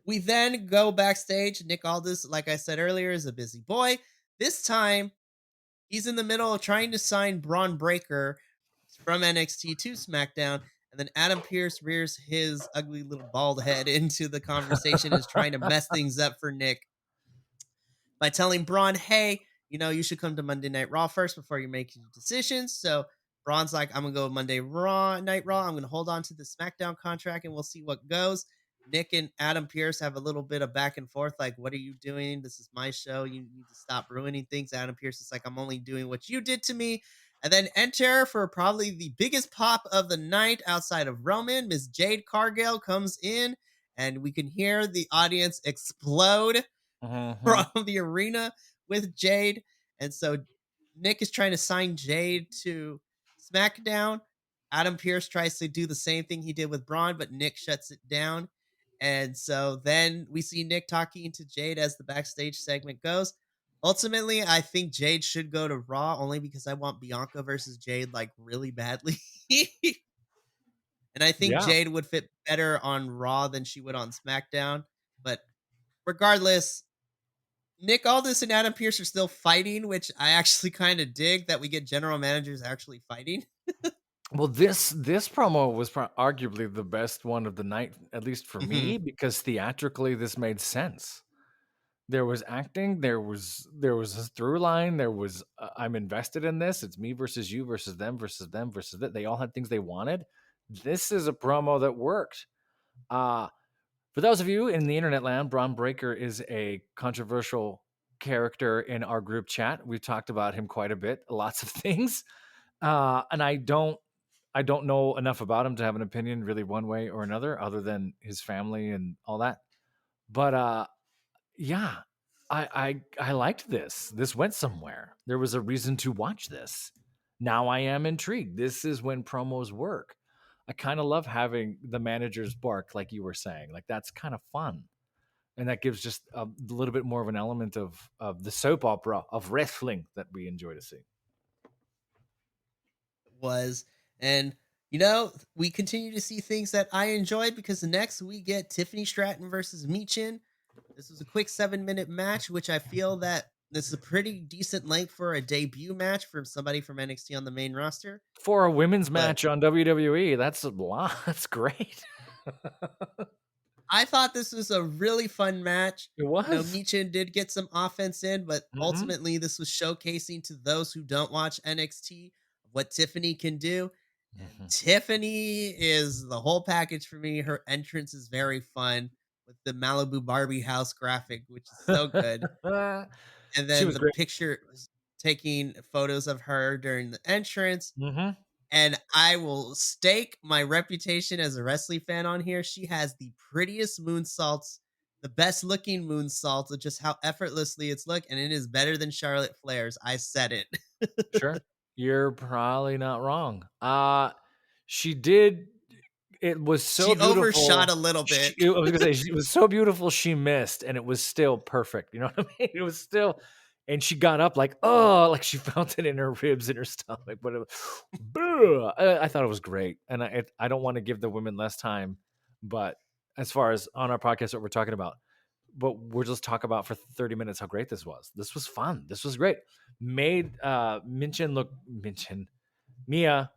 Speaker 1: we then go backstage. Nick Aldis, like I said earlier, is a busy boy. This time He's in the middle of trying to sign Braun Breaker from NXT to SmackDown, and then Adam Pearce rears his ugly little bald head into the conversation and is trying to mess things up for Nick by telling Braun, hey, you should come to Monday Night Raw first before you make your decisions. So Braun's like, I'm gonna go Monday Night Raw. I'm gonna hold on to the SmackDown contract and we'll see what goes. Nick and Adam Pierce have a little bit of back and forth, like, what are you doing? This is my show. You need to stop ruining things. Adam Pierce is like, I'm only doing what you did to me. And then enter for probably the biggest pop of the night outside of Roman. Miss Jade Cargill comes in, and we can hear the audience explode
Speaker 2: Mhm.
Speaker 1: from the arena with Jade. And so Nick is trying to sign Jade to SmackDown. Adam Pierce tries to do the same thing he did with Braun, but Nick shuts it down. And so then we see Nick talking to Jade as the backstage segment goes. Ultimately, I think Jade should go to Raw only because I want Bianca versus Jade like really badly. And I think
Speaker 2: Yeah.
Speaker 1: Jade would fit better on Raw than she would on SmackDown. But regardless, Nick Aldis and Adam Pearce are still fighting, which I actually kind of dig that we get general managers actually fighting.
Speaker 2: Well, this promo was arguably the best one of the night, at least for
Speaker 1: Hmm.
Speaker 2: me, because theatrically this made sense. There was acting, there was a through line, there was I'm invested in this. It's me versus you versus them versus that. They all had things they wanted. This is a promo that worked. Uh for those of you in the internet land, Braun Breaker is a controversial character in our group chat. We've talked about him quite a bit, lots of things. And I don't know enough about him to have an opinion really one way or another, other than his family and all that. But yeah, I liked this. This went somewhere. There was a reason to watch this. Now I am intrigued. This is when promos work. I kind of love having the managers bark, like you were saying. Like that's kind of fun, and that gives just a little bit more of an element of the soap opera of wrestling that we enjoy to see.
Speaker 1: Was and we continue to see things that I enjoyed because next we get Tiffany Stratton versus Meechin. This was a quick 7-minute match, which I feel that this is a pretty decent length for a debut match from somebody from NXT on the main roster.
Speaker 2: For a women's
Speaker 1: But
Speaker 2: match on WWE, that's a lot. That's great.
Speaker 1: I thought this was a really fun match.
Speaker 2: It was.
Speaker 1: Michin did get some offense in, but
Speaker 2: Mhm.
Speaker 1: ultimately this was showcasing to those who don't watch NXT what Tiffany can do. And
Speaker 2: Mhm.
Speaker 1: Tiffany is the whole package for me. Her entrance is very fun with the Malibu Barbie house graphic, which is so good. And
Speaker 2: She
Speaker 1: then
Speaker 2: was
Speaker 1: the
Speaker 2: great.
Speaker 1: picture was taking photos of her during the entrance.
Speaker 2: Mhm.
Speaker 1: And I will stake my reputation as a wrestling fan on here. She has the prettiest moonsaults, the best looking moonsaults, of just how effortlessly it's looked, and it is better than Charlotte Flair's. I said it.
Speaker 2: Sure. You're probably not wrong. She did it was so
Speaker 1: She overshot
Speaker 2: beautiful.
Speaker 1: a little bit.
Speaker 2: I was gonna say she was so beautiful she missed, and it was still perfect. You know what I mean? It was still, and she got up like, oh, like she felt it in her ribs and her stomach. But it was, I thought it was great, and I don't want to give the women less time, but as far as on our podcast, what we're talking about, but we'll just talk about for 30 minutes how great this was. This was fun. This was great. Made Minchin Mia,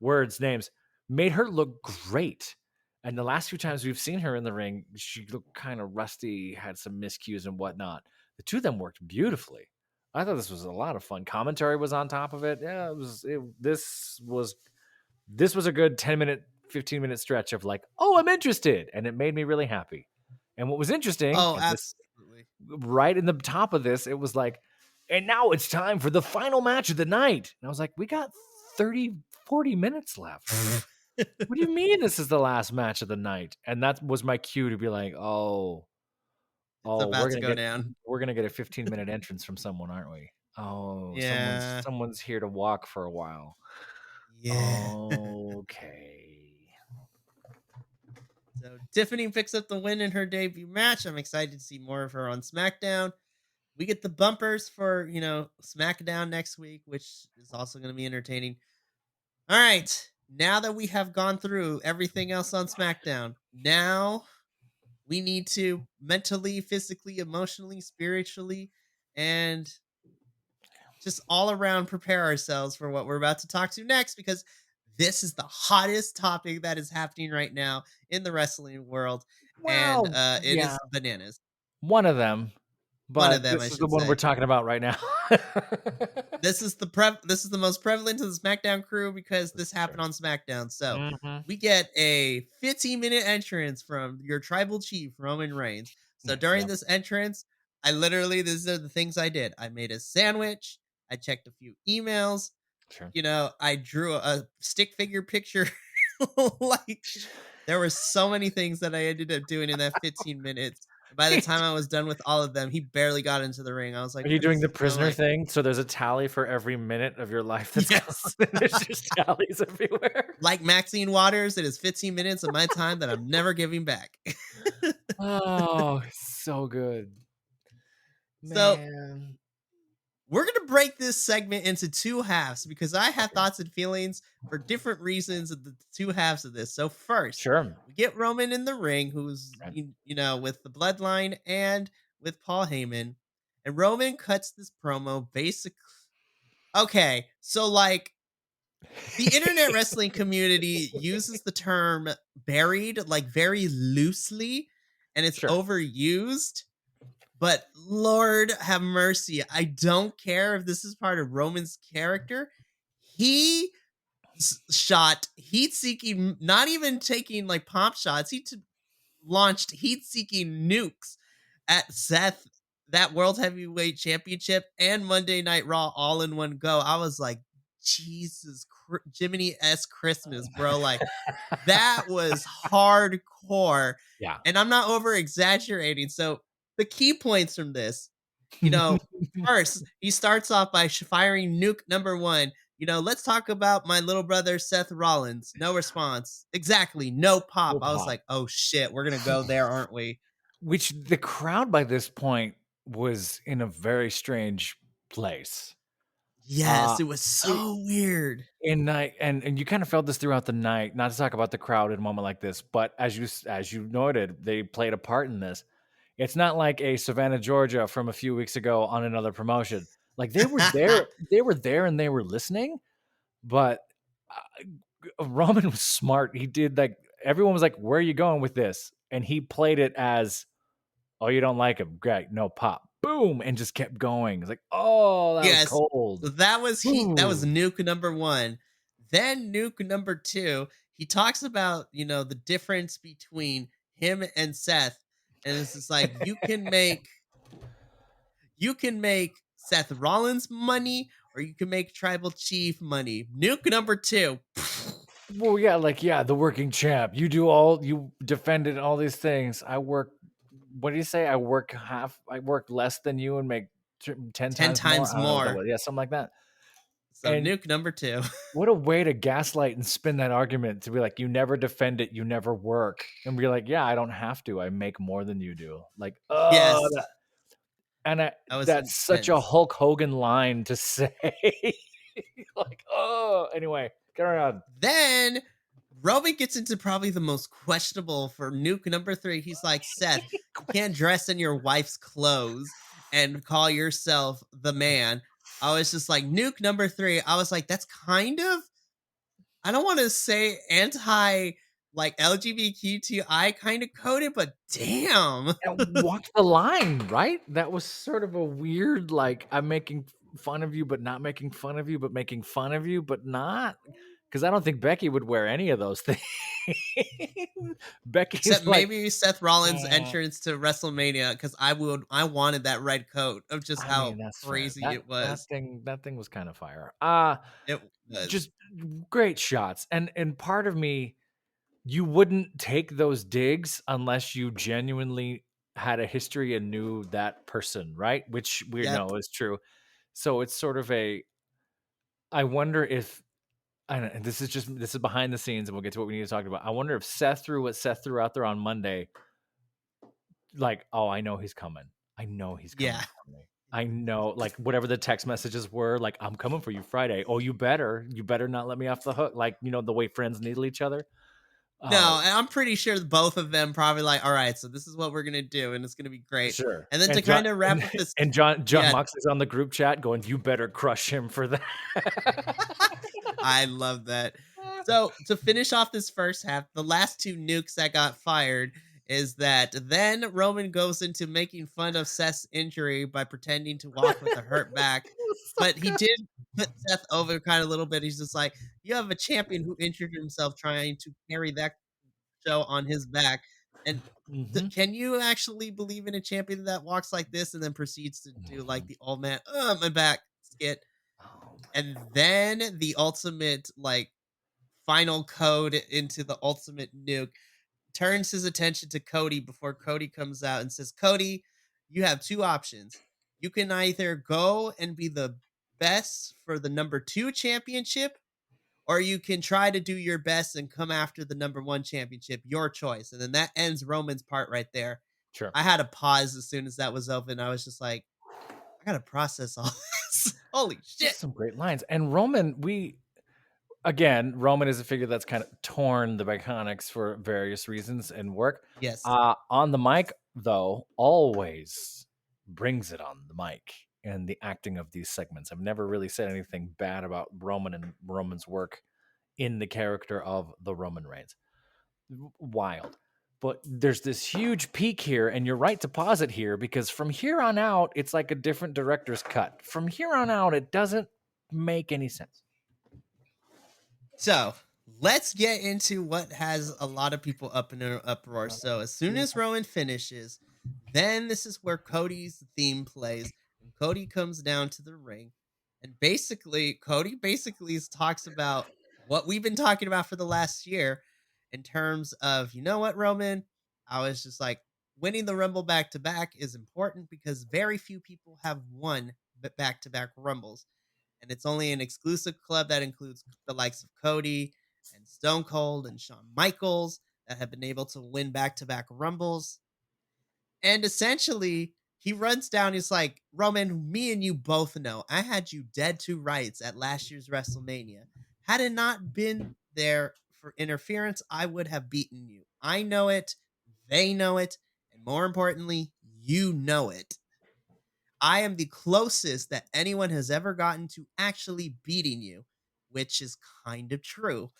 Speaker 2: words, names, made her look great. And the last few times we've seen her in the ring, she looked kind of rusty, had some miscues and whatnot. The two of them worked beautifully. I thought this was a lot of fun. Commentary was on top of it. Yeah, this was a good 10-minute, 15-minute stretch of like, oh, I'm interested. And it made me really happy. And what was interesting,
Speaker 1: Oh,
Speaker 2: and this
Speaker 1: absolutely.
Speaker 2: right in the top of this, it was like, and now it's time for the final match of the night. And I was like, we got 30, 40 minutes left. What do you mean this is the last match of the night? And that was my cue to be like,
Speaker 1: It's
Speaker 2: we're
Speaker 1: about to
Speaker 2: gonna
Speaker 1: go
Speaker 2: get
Speaker 1: down.
Speaker 2: a 15-minute entrance from someone, aren't we? Oh,
Speaker 1: Yeah.
Speaker 2: someone's here to walk for a while.
Speaker 1: Yeah.
Speaker 2: Okay.
Speaker 1: So Tiffany picks up the win in her debut match. I'm excited to see more of her on SmackDown. We get the bumpers for, SmackDown next week, which is also going to be entertaining. All right. Now that we have gone through everything else on SmackDown, now we need to mentally, physically, emotionally, spiritually, and just all around prepare ourselves for what we're about to talk to next because this is the hottest topic that is happening right now in the wrestling world, and
Speaker 2: Well,
Speaker 1: it
Speaker 2: yeah,
Speaker 1: is bananas.
Speaker 2: one of them,
Speaker 1: One of
Speaker 2: but
Speaker 1: them, I
Speaker 2: this is the
Speaker 1: should
Speaker 2: one we're
Speaker 1: say.
Speaker 2: talking about right now.
Speaker 1: This is the most prevalent to the SmackDown crew because
Speaker 2: This
Speaker 1: this
Speaker 2: is true.
Speaker 1: happened on SmackDown. So
Speaker 2: Mhm.
Speaker 1: we get a 15-minute entrance from your tribal chief Roman Reigns. So during
Speaker 2: Yep,
Speaker 1: this entrance, I literally these are the things I did. I made a sandwich. I checked a few emails.
Speaker 2: sure.
Speaker 1: I drew a stick figure picture. Like there were so many things that I ended up doing in that 15 minutes. By the time I was done with all of them, he barely got into the ring. I was like,
Speaker 2: Are you
Speaker 1: "What
Speaker 2: doing
Speaker 1: is?"
Speaker 2: the
Speaker 1: I'm
Speaker 2: prisoner
Speaker 1: like,
Speaker 2: thing? So there's a tally for every minute of your life that's gone,
Speaker 1: "Yes."
Speaker 2: and there's just tallies everywhere.
Speaker 1: Like Maxine Waters, it is 15 minutes of my time that I'm never giving back.
Speaker 2: Oh, so good.
Speaker 1: So,
Speaker 2: Man.
Speaker 1: we're going to break this segment into two halves because I have
Speaker 2: Okay.
Speaker 1: thoughts and feelings for different reasons of the two halves of this. So, first,
Speaker 2: Sure.
Speaker 1: we get Roman in the ring, who's,
Speaker 2: Right.
Speaker 1: with the bloodline and with Paul Heyman. And Roman cuts this promo basic. Okay, so like the internet wrestling community uses the term buried like very loosely and it's
Speaker 2: Sure.
Speaker 1: overused. But Lord have mercy, I don't care if this is part of Roman's character. He shot heat seeking, not even taking like pop shots. Launched heat seeking nukes at Seth, that World Heavyweight Championship and Monday Night Raw all in one go. I was like, Jesus, Jiminy S. Christmas, bro. Like, that was hardcore.
Speaker 2: Yeah.
Speaker 1: And I'm not over exaggerating. So, the key points from this, you know, first, he starts off by firing nuke number one. Let's talk about my little brother, Seth Rollins. No response. Exactly. No pop.
Speaker 2: No
Speaker 1: I was
Speaker 2: pop.
Speaker 1: like, oh shit, we're going to go there, aren't we?
Speaker 2: Which the crowd by this point was in a very strange place. Uh,
Speaker 1: Yes, it was
Speaker 2: I
Speaker 1: so weird.
Speaker 2: and I and you kind of felt this throughout the night, not to talk about the crowd in a moment like this, but as you noted, they played a part in this. It's not like a Savannah, Georgia from a few weeks ago on another promotion. Like they were there and they were listening, but Roman was smart. He did like everyone was like, "Where are you going with this?" And he played it as, "Oh, you don't like him? Great, no pop." Boom, and just kept going. It's like, "Oh, that was
Speaker 1: Yes.
Speaker 2: cold."
Speaker 1: So that was that was
Speaker 2: Ooh.
Speaker 1: nuke number 1. Then nuke number 2, he talks about, the difference between him and Seth. And it's just like you can make Seth Rollins money or you can make Tribal Chief money. Nuke number 2.
Speaker 2: Well, yeah, the working champ. You defended all these things. I work. What do you say? I work less than you and make 10
Speaker 1: 10
Speaker 2: times more.
Speaker 1: times
Speaker 2: I don't know what that
Speaker 1: more.
Speaker 2: was. Yeah, something like that.
Speaker 1: So
Speaker 2: And
Speaker 1: nuke number 2.
Speaker 2: what a way to gaslight and spin that argument to be like, you never defend it, you never work, and be like, yeah, I don't have to. I make more than you do. Like,
Speaker 1: Yes, that was
Speaker 2: that's such a
Speaker 1: intense.
Speaker 2: Hulk Hogan line to say. Like, oh, anyway, carry on.
Speaker 1: Then Roman gets into probably the most questionable for nuke number 3. He's like, Seth, you can't dress in your wife's clothes and call yourself the man. I was just like, nuke number 3. I was like, that's kind of, I don't want to say anti like LGBTQI kind of coded, but damn.
Speaker 2: And walked the line, right? That was sort of a weird, like, I'm making fun of you, but not making fun of you, but making fun of you, but not. Because I don't think Becky would wear any of those things.
Speaker 1: Except
Speaker 2: Becky's like,
Speaker 1: maybe Seth Rollins'
Speaker 2: "Uh,
Speaker 1: entrance to WrestleMania because I wanted that red coat of just
Speaker 2: I mean,
Speaker 1: how
Speaker 2: that's fair.
Speaker 1: crazy it was.
Speaker 2: That thing was kind of fire.
Speaker 1: It was.
Speaker 2: Just great shots. And part of me, you wouldn't take those digs unless you genuinely had a history and knew that person, right? Which we
Speaker 1: Yep.
Speaker 2: know is true. So it's sort of I wonder if and this is behind the scenes and we'll get to what we need to talk about. I wonder if Seth threw what Seth threw out there on Monday, like, oh, I know he's coming. I know he's coming
Speaker 1: Yeah.
Speaker 2: for me. I know, like whatever the text messages were, like, I'm coming for you Friday. Oh, you better not let me off the hook. Like, the way friends needle each other. Uh,
Speaker 1: No, and I'm pretty sure both of them probably like, all right, so this is what we're gonna do, and it's gonna be great.
Speaker 2: sure.
Speaker 1: And then to
Speaker 2: And John
Speaker 1: kind of wrap up this,
Speaker 2: and John
Speaker 1: yeah,
Speaker 2: Moxley's on the group chat going, "You better crush him for that."
Speaker 1: I love that. So to finish off this first half, the last two nukes that got fired is that then Roman goes into making fun of Seth's injury by pretending to walk with a hurt back.
Speaker 2: So
Speaker 1: But he
Speaker 2: good.
Speaker 1: did put Seth over kind of a little bit. He's just like, you have a champion who injured himself trying to carry that show on his back. And
Speaker 2: Mhm.
Speaker 1: can you actually believe in a champion that walks like this and then proceeds to do like
Speaker 2: Mhm.
Speaker 1: the old man, my back skit?
Speaker 2: Oh my
Speaker 1: And then the ultimate, like, final code into the ultimate nuke turns his attention to Cody before Cody comes out and says, Cody, you have two options. You can either go and be the best for the number 2 championship, or you can try to do your best and come after the number 1 championship. Your choice. And then that ends Roman's part right there.
Speaker 2: Sure.
Speaker 1: I had to pause as soon as that was open. I was just like, I gotta process all this. Holy shit.
Speaker 2: Just some great lines. And Roman, Roman is a figure that's kind of torn the Iconics for various reasons and work.
Speaker 1: Yes.
Speaker 2: On the mic, though, always brings it on the mic and the acting of these segments. I've never really said anything bad about Roman and Roman's work in the character of the Roman Reigns. Wild. But there's this huge peak here, and you're right to pause it here because from here on out, it's like a different director's cut. From here on out, it doesn't make any sense.
Speaker 1: So let's get into what has a lot of people up in an uproar. So as soon as Rowan finishes, then this is where Cody's theme plays, and Cody comes down to the ring, and basically Cody basically talks about what we've been talking about for the last year, in terms of, you know what, Roman, I was just like, winning the Rumble back to back is important because very few people have won back to back Rumbles, and it's only an exclusive club that includes the likes of Cody and Stone Cold and Shawn Michaels that have been able to win back to back Rumbles. And essentially, he runs down, he's like, Roman, me and you both know I had you dead to rights at last year's WrestleMania. Had it not been there for interference, I would have beaten you. I know it, they know it, and more importantly, you know it. I am the closest that anyone has ever gotten to actually beating you, which is kind of true.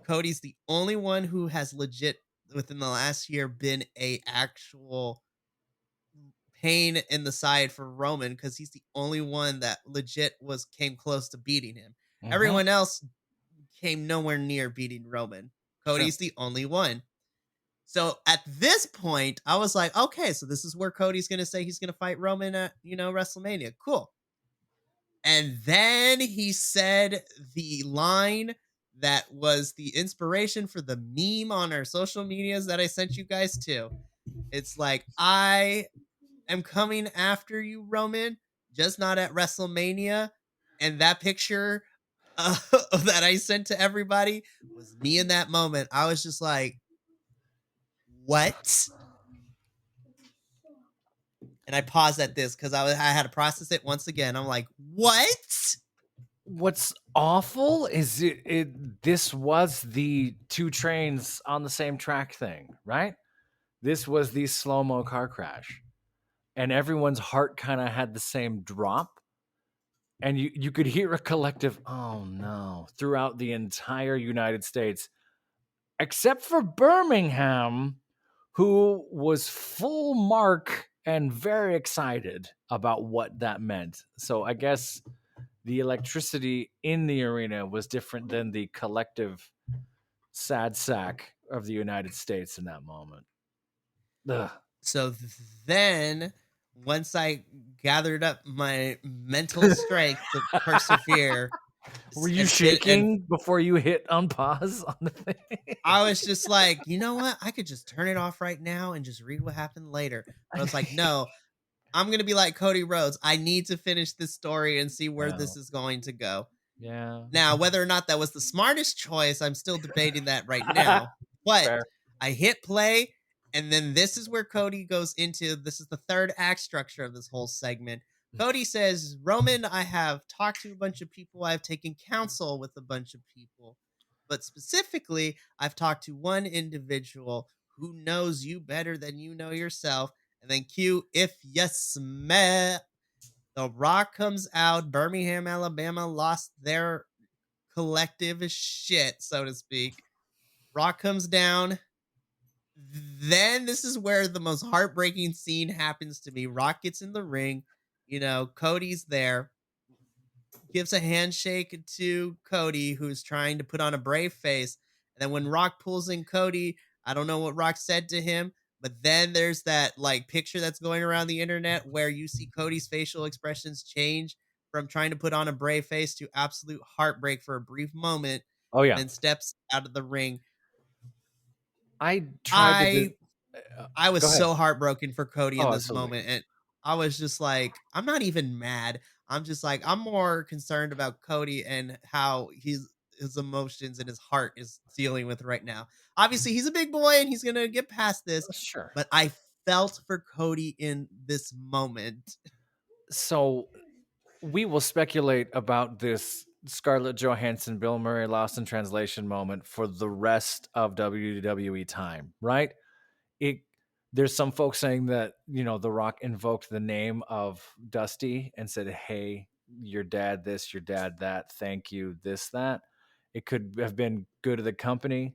Speaker 1: Cody's the only one who has legit within the last year been a actual pain in the side for Roman, because he's the only one that legit was came close to beating him.
Speaker 2: Mhm.
Speaker 1: Everyone else came nowhere near beating Roman.
Speaker 2: Sure.
Speaker 1: Cody's the only one. So at this point, I was like, okay, so this is where Cody's gonna say he's gonna fight Roman at, WrestleMania. Cool. And then he said the line that was the inspiration for the meme on our social medias that I sent you guys to. It's like, I am coming after you, Roman, just not at WrestleMania. And that picture that I sent to everybody was me in that moment. I was just like, what? And I paused at this because I had to process it once again. I'm like, what?
Speaker 2: What's awful is this was the two trains on the same track thing, right? This was the slow-mo car crash. And everyone's heart kind of had the same drop. And you could hear a collective, oh no, throughout the entire United States, except for Birmingham, who was full mark and very excited about what that meant. So I guess the electricity in the arena was different than the collective sad sack of the United States in that moment. Ugh.
Speaker 1: So then, once I gathered up my mental strength to persevere
Speaker 2: Were you
Speaker 1: and fit, and
Speaker 2: shaking before you hit unpause on the thing?
Speaker 1: I was just like, you know what? I could just turn it off right now and just read what happened later. But I was like, no, I'm gonna be like Cody Rhodes. I need to finish this story and see where
Speaker 2: No.
Speaker 1: this is going to go.
Speaker 2: Yeah.
Speaker 1: Now, whether or not that was the smartest choice, I'm still debating that right now. But
Speaker 2: Fair.
Speaker 1: I hit play, and then this is where Cody goes into, this is the third act structure of this whole segment. Cody says, Roman, I have talked to a bunch of people, I've taken counsel with a bunch of people. But specifically, I've talked to one individual who knows you better than you know yourself. And then cue if you smell. The Rock comes out. Birmingham, Alabama lost their collective shit, so to speak. Rock comes down. Then this is where the most heartbreaking scene happens to me. Rock gets in the ring. Cody's there, gives a handshake to Cody, who's trying to put on a brave face. And then when Rock pulls in Cody, I don't know what Rock said to him, but then there's that like picture that's going around the internet where you see Cody's facial expressions change from trying to put on a brave face to absolute heartbreak for a brief moment,
Speaker 2: Oh,
Speaker 1: and
Speaker 2: yeah.
Speaker 1: then steps out of the ring.
Speaker 2: I tried to do
Speaker 1: I I was
Speaker 2: Go ahead.
Speaker 1: so heartbroken for Cody in
Speaker 2: Oh,
Speaker 1: this
Speaker 2: absolutely.
Speaker 1: moment, and I was just like, I'm not even mad. I'm just like, I'm more concerned about Cody and how his emotions and his heart is dealing with right now. Obviously, he's a big boy and he's gonna get past this,
Speaker 2: Sure.
Speaker 1: but I felt for Cody in this moment.
Speaker 2: So, we will speculate about this Scarlett Johansson, Bill Murray Lost in Translation moment for the rest of WWE time, right? It There's some folks saying that, The Rock invoked the name of Dusty and said, "Hey, your dad this, your dad that, thank you, this, that." It could have been good to the company.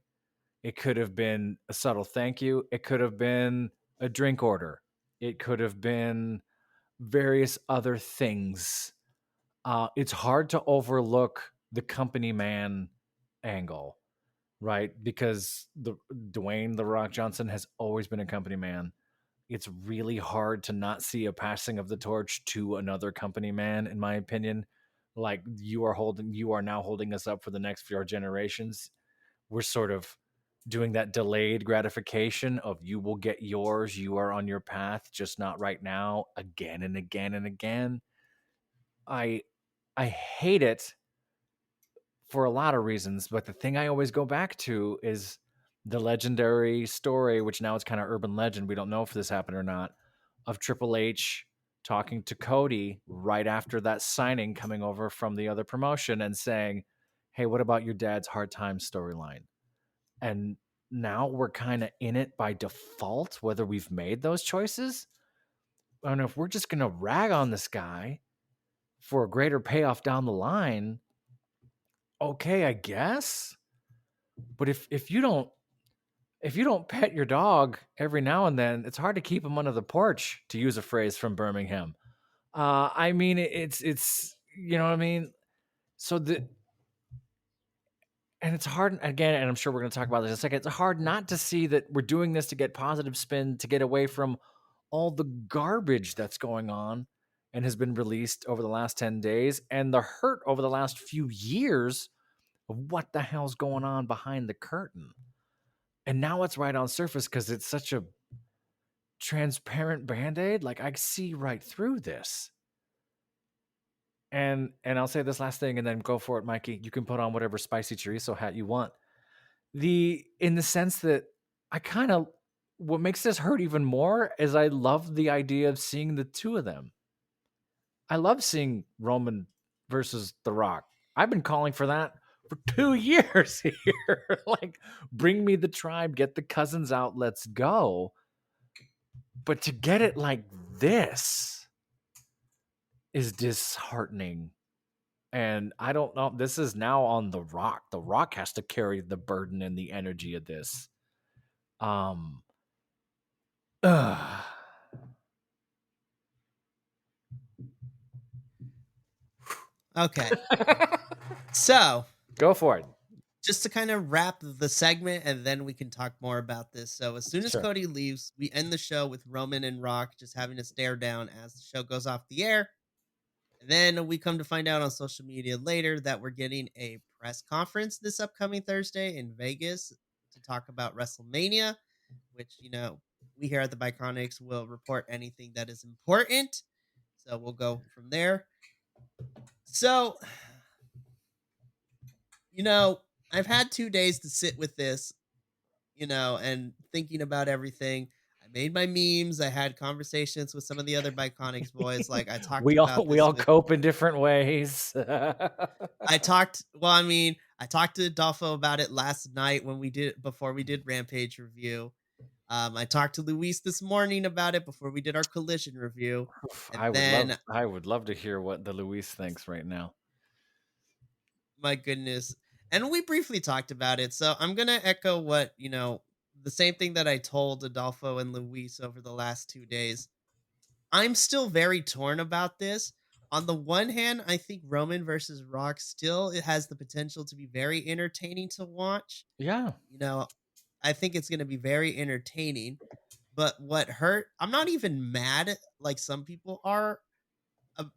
Speaker 2: It could have been a subtle thank you. It could have been a drink order. It could have been various other things. It's hard to overlook the company man angle, right? Because the Dwayne the Rock Johnson has always been a company man. It's really hard to not see a passing of the torch to another company man, in my opinion. Like you are now holding us up for the next few generations. We're sort of doing that delayed gratification of you will get yours, you are on your path, just not right now, again and again and again. I I hate it for a lot of reasons, but the thing I always go back to is the legendary story, which now it's kind of urban legend. We don't know if this happened or not, of Triple H talking to Cody right after that signing, coming over from the other promotion and saying, "Hey, what about your dad's hard time storyline?" And now we're kind of in it by default, whether we've made those choices. I don't know if we're just going to rag on this guy for a greater payoff down the line. Okay, I guess. But if you don't pet your dog every now and then, it's hard to keep him under the porch, to use a phrase from Birmingham. I mean, it's you know what I mean. So the and it's hard again, and I'm sure we're going to talk about this in a second. It's hard not to see that we're doing this to get positive spin, to get away from all the garbage that's going on and has been released over the last 10 days, and the hurt over the last few years of what the hell's going on behind the curtain. And now it's right on surface because it's such a transparent band-aid. Like, I see right through this. And I'll say this last thing and then go for it, Mikey. You can put on whatever spicy chorizo hat you want. In the sense that I kind of what makes this hurt even more is I love the idea of seeing the two of them. I love seeing Roman versus The Rock. I've been calling for that for 2 years here. Like, bring me the tribe, get the cousins out, let's go. But to get it like this is disheartening. And I don't know. This is now on The Rock. The Rock has to carry the burden and the energy of this. Um, ugh.
Speaker 1: Okay. So,
Speaker 2: Go for it.
Speaker 1: just to kind of wrap the segment and then we can talk more about this. So, as soon as
Speaker 2: Sure.
Speaker 1: Cody leaves, we end the show with Roman and Rock just having a stare down as the show goes off the air. And then we come to find out on social media later that we're getting a press conference this upcoming Thursday in Vegas to talk about WrestleMania, which, we here at the Biconics will report anything that is important. So we'll go from there. So, you know, I've had 2 days to sit with this, and thinking about everything. I made my memes. I had conversations with some of the other Biconics boys. Like I talked
Speaker 2: we all
Speaker 1: about
Speaker 2: we
Speaker 1: this
Speaker 2: all
Speaker 1: with
Speaker 2: cope in different ways.
Speaker 1: I talked well, I mean, I talked to Adolfo about it last night when we did before we did Rampage review. I talked to Luis this morning about it before we did our Collision review,
Speaker 2: Oof,
Speaker 1: and then
Speaker 2: I would love to hear what the Luis thinks right now.
Speaker 1: my goodness, and we briefly talked about it. So I'm gonna echo what the same thing that I told Adolfo and Luis over the last 2 days. I'm still very torn about this. On the one hand, I think Roman versus Rock still it has the potential to be very entertaining to watch.
Speaker 2: Yeah,
Speaker 1: You know, I think it's going to be very entertaining. But what hurt, I'm not even mad like some people are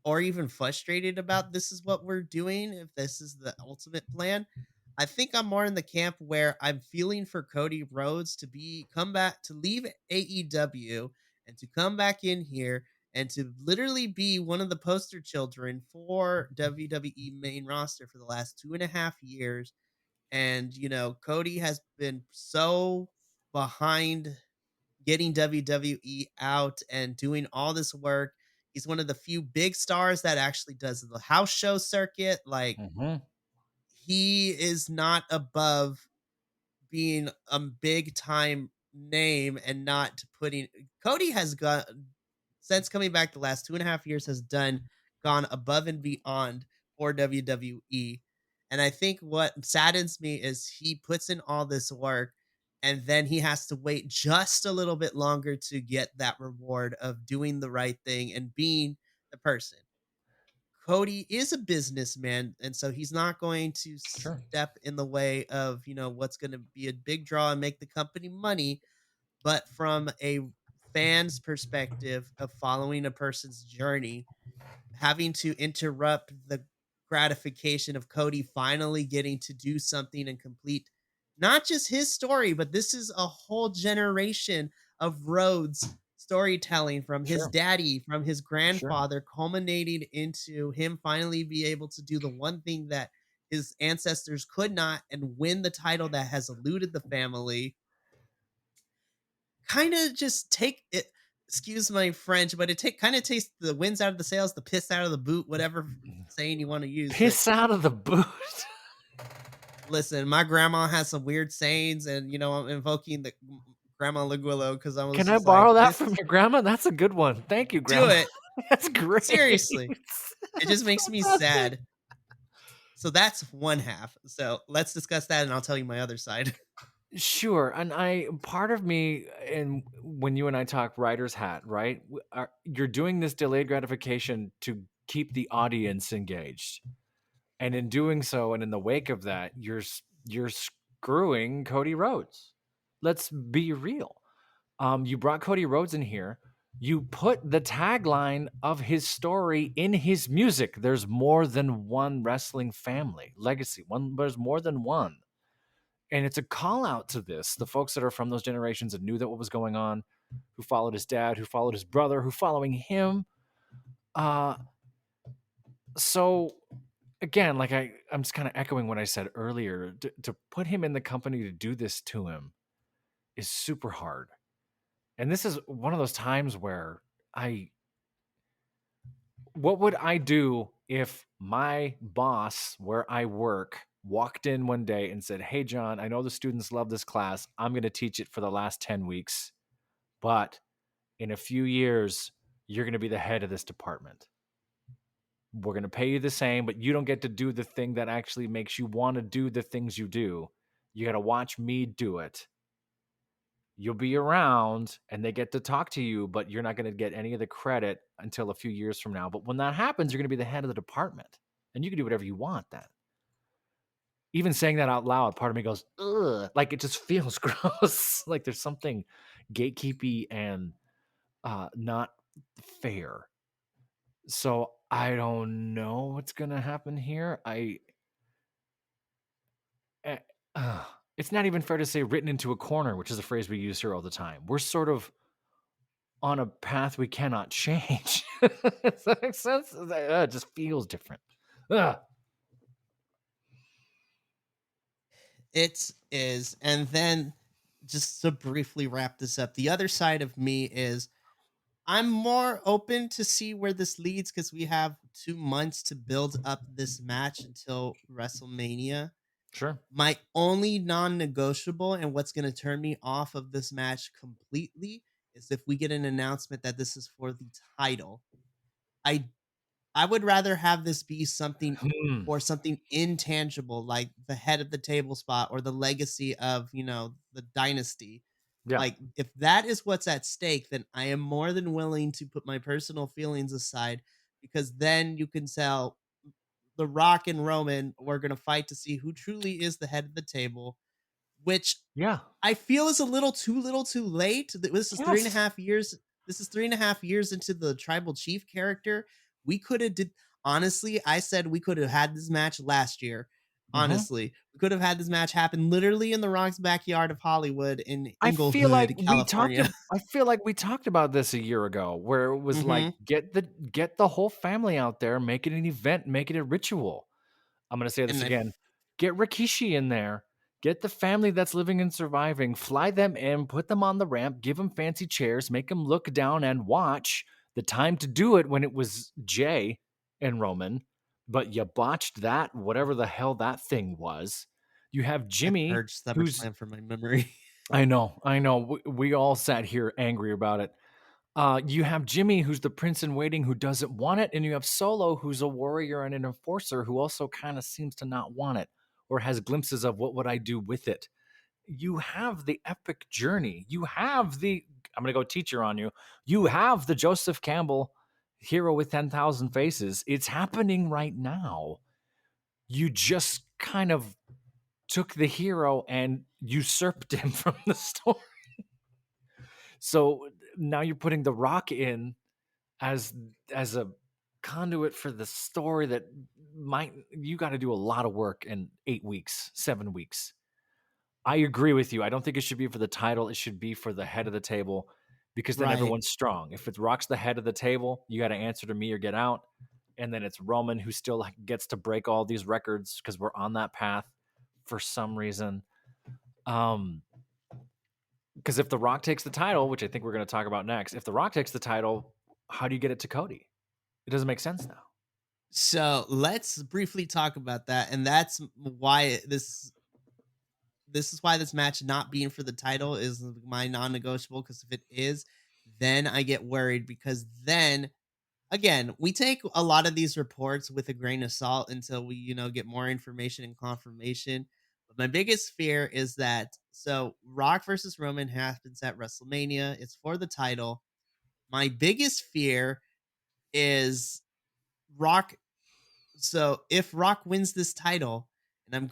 Speaker 1: or even frustrated about this is what we're doing if this is the ultimate plan. I think I'm more in the camp where I'm feeling for Cody Rhodes to come back to leave AEW and to come back in here and to literally be one of the poster children for WWE main roster for the last 2.5 years. And Cody has been so behind getting WWE out and doing all this work. He's one of the few big stars that actually does the house show circuit. Like,
Speaker 2: mhm,
Speaker 1: he is not above being a big time name and not putting Cody has got since coming back the last 2.5 years has gone above and beyond for WWE. And I think what saddens me is he puts in all this work and then he has to wait just a little bit longer to get that reward of doing the right thing and being the person. Cody is a businessman, and so he's not going to
Speaker 2: sure,
Speaker 1: step in the way of, what's going to be a big draw and make the company money. But from a fan's perspective of following a person's journey, having to interrupt the gratification of Cody finally getting to do something and complete not just his story, but this is a whole generation of Rhodes storytelling from his
Speaker 2: sure,
Speaker 1: daddy, from his
Speaker 2: sure.
Speaker 1: grandfather, culminating into him finally be able to do the one thing that his ancestors could not and win the title that has eluded the family. Kind of just take it, excuse my French, but it take kind of takes the winds out of the sails, the piss out of the boot, whatever saying you want to use. But
Speaker 2: Piss out of the boot.
Speaker 1: listen, my grandma has some weird sayings, and I'm invoking the Grandma Liguillo because I was
Speaker 2: Can I
Speaker 1: just like,
Speaker 2: borrow that
Speaker 1: this
Speaker 2: from your grandma? That's a good one. Thank you,
Speaker 1: do
Speaker 2: grandma.
Speaker 1: it.
Speaker 2: That's great.
Speaker 1: Seriously. It just
Speaker 2: That's
Speaker 1: makes me
Speaker 2: fantastic.
Speaker 1: sad. So that's one half. So let's discuss that and I'll tell you my other side.
Speaker 2: Sure, and I part of me, and when you and I talk writer's hat, right? You're doing this delayed gratification to keep the audience engaged, and in doing so, and in the wake of that, you're screwing Cody Rhodes. Let's be real. You brought Cody Rhodes in here. You put the tagline of his story in his music. There's more than one wrestling family legacy. One, there's more than one, and it's a call out to this. The folks that are from those generations and knew that what was going on, who followed his dad, who followed his brother, who following him. Uh, so again, like I'm just kind of echoing what I said earlier. To put him in the company to do this to him is super hard. And this is one of those times where I what would I do if my boss where I work walked in one day and said, "Hey John, I know the students love this class. I'm going to teach it for the last 10 weeks, but in a few years you're going to be the head of this department. We're going to pay you the same, but you don't get to do the thing that actually makes you want to do the things you do. You got to watch me do it. You'll be around and they get to talk to you, but you're not going to get any of the credit until a few years from now. But when that happens, you're going to be the head of the department and you can do whatever you want then." Even saying that out loud, part of me goes, ugh, like it just feels gross. Like there's something gatekeepy and not fair. So I don't know what's going to happen here. Eh, uh, it's not even fair to say written into a corner, which is a phrase we use here all the time. We're sort of on a path we cannot change. Does that make sense? It just feels different. Ugh.
Speaker 1: It is. And then just to briefly wrap this up, the other side of me is I'm more open to see where this leads because we have 2 months to build up this match until WrestleMania.
Speaker 2: Sure.
Speaker 1: My only non-negotiable and what's gonna turn me off of this match completely is if we get an announcement that this is for the title. I I would rather have this be something
Speaker 2: Hmm.
Speaker 1: for something intangible, like the head of the table spot or the legacy of, the dynasty.
Speaker 2: Yeah.
Speaker 1: Like, if that is what's at stake, then I am more than willing to put my personal feelings aside because then you can tell The Rock and Roman we're gonna fight to see who truly is the head of the table, which
Speaker 2: Yeah.
Speaker 1: I feel is a little too late. This is three and a
Speaker 2: Yes.
Speaker 1: half years. This is 3.5 years into the tribal chief character. We could have did honestly, I said we could have had this match last year.
Speaker 2: Hmm.
Speaker 1: Honestly, we could have had this match happen literally in the Rock's backyard of Hollywood in Inglewood, California.
Speaker 2: I feel like we talked about this a year ago where it was like
Speaker 1: Hmm.
Speaker 2: get the whole family out there, make it an event, make it a ritual. I'm gonna say this
Speaker 1: And
Speaker 2: again.
Speaker 1: if
Speaker 2: Get Rikishi in there. Get the family that's living and surviving. Fly them in, put them on the ramp, give them fancy chairs, make them look down and watch. The time to do it when it was Jay and Roman, but you botched that, whatever the hell that thing was. You have
Speaker 1: I
Speaker 2: Jimmy,
Speaker 1: purged
Speaker 2: who's
Speaker 1: SummerSlam from my memory.
Speaker 2: I know. We all sat here angry about it. You have Jimmy, who's the prince in waiting, who doesn't want it, and you have Solo, who's a warrior and an enforcer, who also kind of seems to not want it, or has glimpses of what would I do with it. You have the epic journey. You have the I'm gonna go teacher on you. You have the Joseph Campbell hero with 10,000 faces. It's happening right now. You just kind of took the hero and usurped him from the story. So now you're putting The Rock in as a conduit for the story that might you got to do a lot of work in 8 weeks, 7 weeks. I agree with you. I don't think it should be for the title. It should be for the head of the table because then
Speaker 1: Right.
Speaker 2: everyone's strong. If it rocks the head of the table, you got to answer to me or get out. And then it's Roman who still gets to break all these records because we're on that path for some reason. Um, because if The Rock takes the title, which I think we're going to talk about next, if The Rock takes the title, how do you get it to Cody? It doesn't make sense now.
Speaker 1: So let's briefly talk about that, and that's why this is why this match not being for the title is my non-negotiable. Because if it is, then I get worried because then again we take a lot of these reports with a grain of salt until we get more information and confirmation. But my biggest fear is that Rock versus Roman happens at WrestleMania. It's for the title. My biggest fear is Rock so if Rock wins this title, and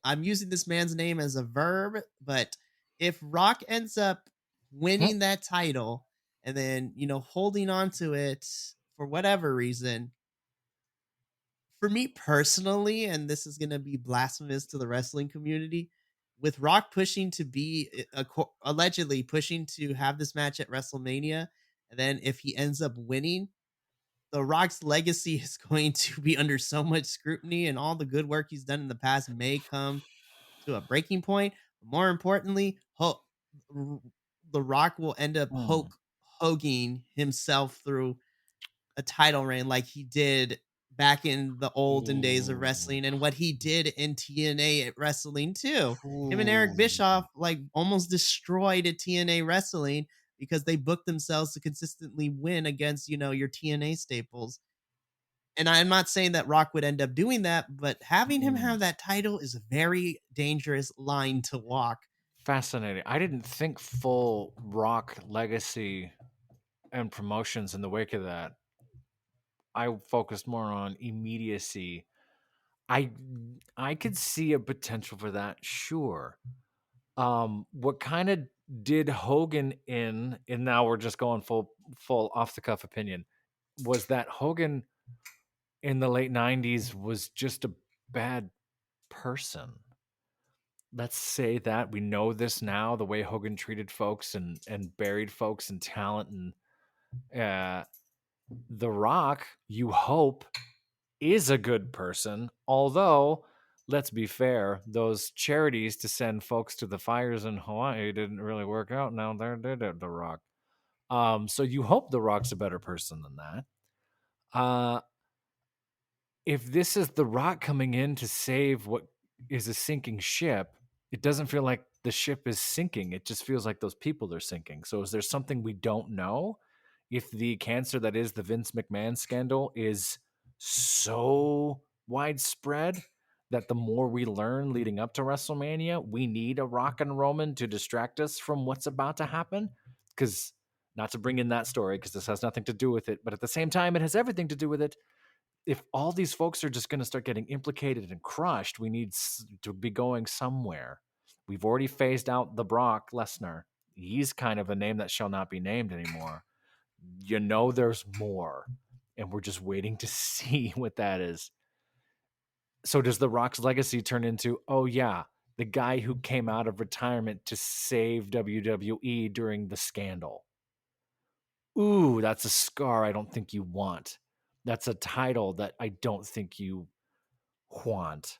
Speaker 1: I'm using this man's name as a verb, but if Rock ends up
Speaker 2: Hmm.
Speaker 1: winning that title and then, holding on to it for whatever reason, for me personally, and this is going to be blasphemous to the wrestling community, with Rock pushing to be allegedly pushing to have this match at WrestleMania, and then if he ends up winning, the Rock's legacy is going to be under so much scrutiny, and all the good work he's done in the past may come to a breaking point. More importantly, R- the Rock will end up
Speaker 2: Hmm.
Speaker 1: hogging himself through a title reign like he did back in the olden days of
Speaker 2: Ooh.
Speaker 1: wrestling and what he did in TNA at wrestling too. Him and Eric
Speaker 2: Ooh.
Speaker 1: Bischoff like almost destroyed at TNA wrestling because they booked themselves to consistently win against, your TNA staples. And I'm not saying that Rock would end up doing that, but having him
Speaker 2: Hmm.
Speaker 1: have that title is a very dangerous line to walk.
Speaker 2: Fascinating. I didn't think full rock legacy and promotions in the wake of that. I focused more on immediacy. I I could see a potential for that, sure. What kind of did Hogan in, and now we're just going full off the cuff opinion, was that Hogan in the late 90s was just a bad person. Let's say that we know this now, the way Hogan treated folks and buried folks and talent and uh The Rock, you hope, is a good person. Although, let's be fair, those charities to send folks to the fires in Hawaii didn't really work out. Now they're dead at The Rock. So you hope The Rock's a better person than that. Uh, if this is The Rock coming in to save what is a sinking ship, it doesn't feel like the ship is sinking. It just feels like those people are sinking. So is there something we don't know? If the cancer that is the Vince McMahon scandal is so widespread that the more we learn leading up to WrestleMania, we need a Rock and Roman to distract us from what's about to happen? Because not to bring in that story, because this has nothing to do with it, but at the same time, it has everything to do with it. If all these folks are just going to start getting implicated and crushed, we need to be going somewhere. We've already phased out the Brock Lesnar. He's kind of a name that shall not be named anymore. You know, there's more, and we're just waiting to see what that is. So, does The Rock's legacy turn into, oh, yeah, the guy who came out of retirement to save WWE during the scandal? Ooh, that's a scar I don't think you want. That's a title that I don't think you want.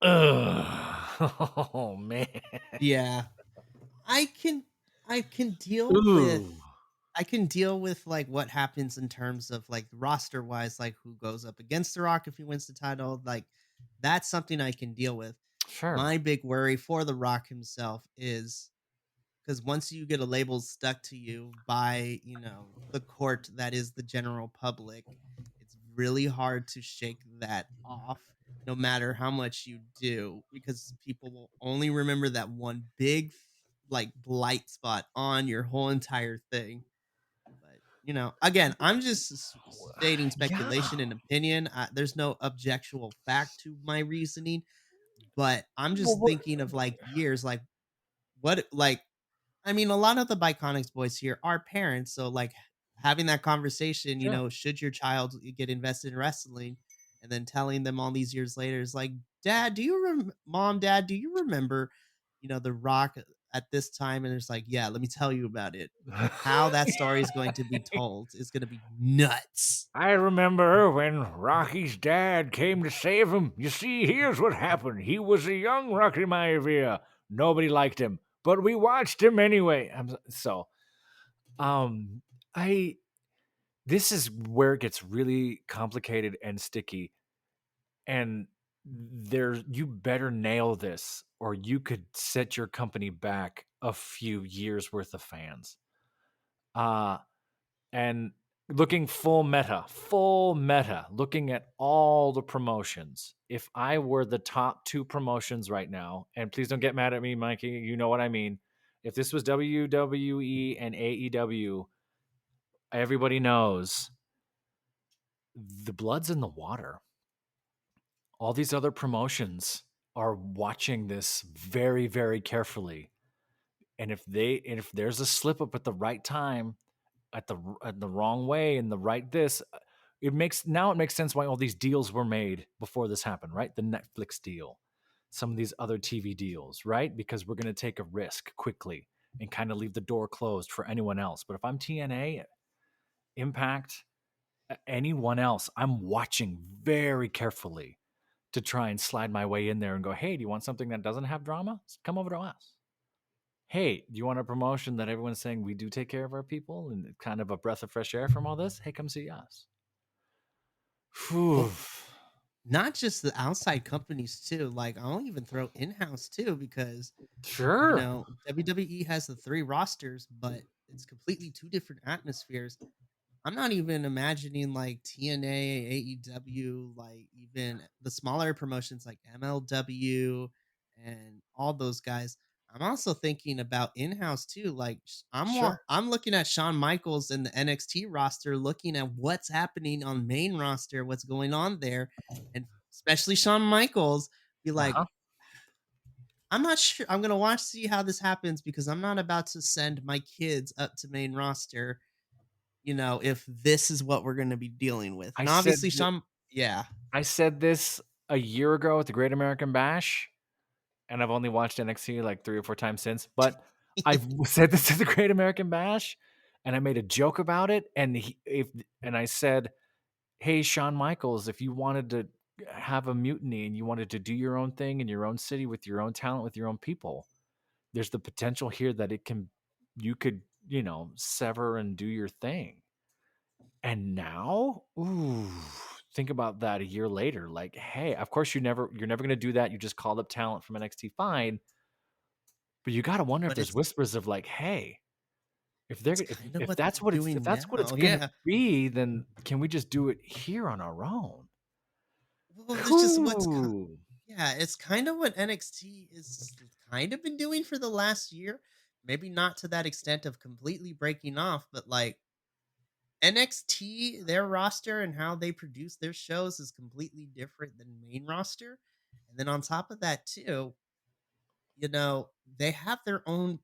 Speaker 2: Ugh. Oh man.
Speaker 1: Yeah. I can I can deal with
Speaker 2: Ooh.
Speaker 1: I can deal with, like, what happens in terms of, like, roster-wise, like, who goes up against The Rock if he wins the title, like, that's something I can deal with.
Speaker 2: Sure.
Speaker 1: My big worry for The Rock himself is because once you get a label stuck to you by, the court that is the general public, it's really hard to shake that off no matter how much you do, because people will only remember that one big like blight spot on your whole entire thing. But again, I'm just stating
Speaker 2: Yeah.
Speaker 1: speculation and opinion. There's no objectual fact to my reasoning, but I'm
Speaker 2: Well,
Speaker 1: just
Speaker 2: what
Speaker 1: thinking of like years, like what, like, I mean, a lot of the Biconics boys here are parents, so, like, having that conversation,
Speaker 2: sure.
Speaker 1: should your child get invested in wrestling, and then telling them all these years later is like, "Dad, do you Mom, Dad, do you remember, The Rock at this time?" And it's like, "Yeah, let me tell you about it." How that story is going to be told is gonna be nuts.
Speaker 2: I remember when Rocky's dad came to save him. You see, here's what happened. He was a young Rocky Maivia. Nobody liked him, but we watched him anyway. Um, I this is where it gets really complicated and sticky. And you better nail this, or you could set your company back a few years worth of fans. Uh, and looking full meta, looking at all the promotions. If I were the top two promotions right now, and please don't get mad at me, Mikey, you know what I mean. If this was WWE and AEW, everybody knows the blood's in the water. All these other promotions are watching this very, very carefully. And if there's a slip up at the right time, at the wrong way, and the right this, it makes sense why all these deals were made before this happened, right? The Netflix deal, some of these other TV deals, right? Because we're going to take a risk quickly and kind of leave the door closed for anyone else. But if I'm TNA, Impact, anyone else, I'm watching very carefully to try and slide my way in there and go, hey, do you want something that doesn't have drama? Come over to us. Hey, do you want a promotion that everyone's saying we do take care of our people and kind of a breath of fresh air from all this? Hey, come see us. Whew.
Speaker 1: Well, not just the outside companies too, like, I'll even throw in-house too because
Speaker 2: Sure.
Speaker 1: WWE has the 3 rosters, but it's completely 2 different atmospheres. I'm not even imagining, like, TNA, AEW, like, even the smaller promotions like MLW and all those guys. I'm also thinking about in-house too, like,
Speaker 2: Sure.
Speaker 1: I'm looking at Shawn Michaels and the NXT roster, looking at what's happening on main roster, what's going on there, and especially Shawn Michaels, be like,
Speaker 2: Uh-huh.
Speaker 1: I'm not sure. I'm gonna watch see how this happens because I'm not about to send my kids up to main roster, if this is what we're gonna be dealing with.
Speaker 2: I
Speaker 1: And
Speaker 2: said
Speaker 1: obviously
Speaker 2: th-
Speaker 1: Sean, yeah.
Speaker 2: I said this a year ago at the Great American Bash, and I've only watched NXT like 3 or 4 times since, but I've said this at the Great American Bash, and I made a joke about it, and I said, hey, Shawn Michaels, if you wanted to have a mutiny and you wanted to do your own thing in your own city with your own talent, with your own people, there's the potential here that you could, sever and do your thing. And now, ooh, think about that a year later. Like, hey, of course you're never gonna do that. You just called up talent from NXT, fine. But you gotta wonder if
Speaker 1: But
Speaker 2: there's
Speaker 1: it's
Speaker 2: whispers of like, hey, if they're
Speaker 1: it's kind of
Speaker 2: if
Speaker 1: what
Speaker 2: that's
Speaker 1: they're
Speaker 2: if
Speaker 1: doing
Speaker 2: that's what it's
Speaker 1: now.
Speaker 2: gonna
Speaker 1: Yeah.
Speaker 2: be, then can we just do it here on our own?
Speaker 1: Well, it's just
Speaker 2: Cool.
Speaker 1: yeah, it's kind of what NXT is kind of been doing for the last year. Maybe not to that extent of completely breaking off, but like NXT, their roster and how they produce their shows is completely different than main roster. And then on top of that too, they have their own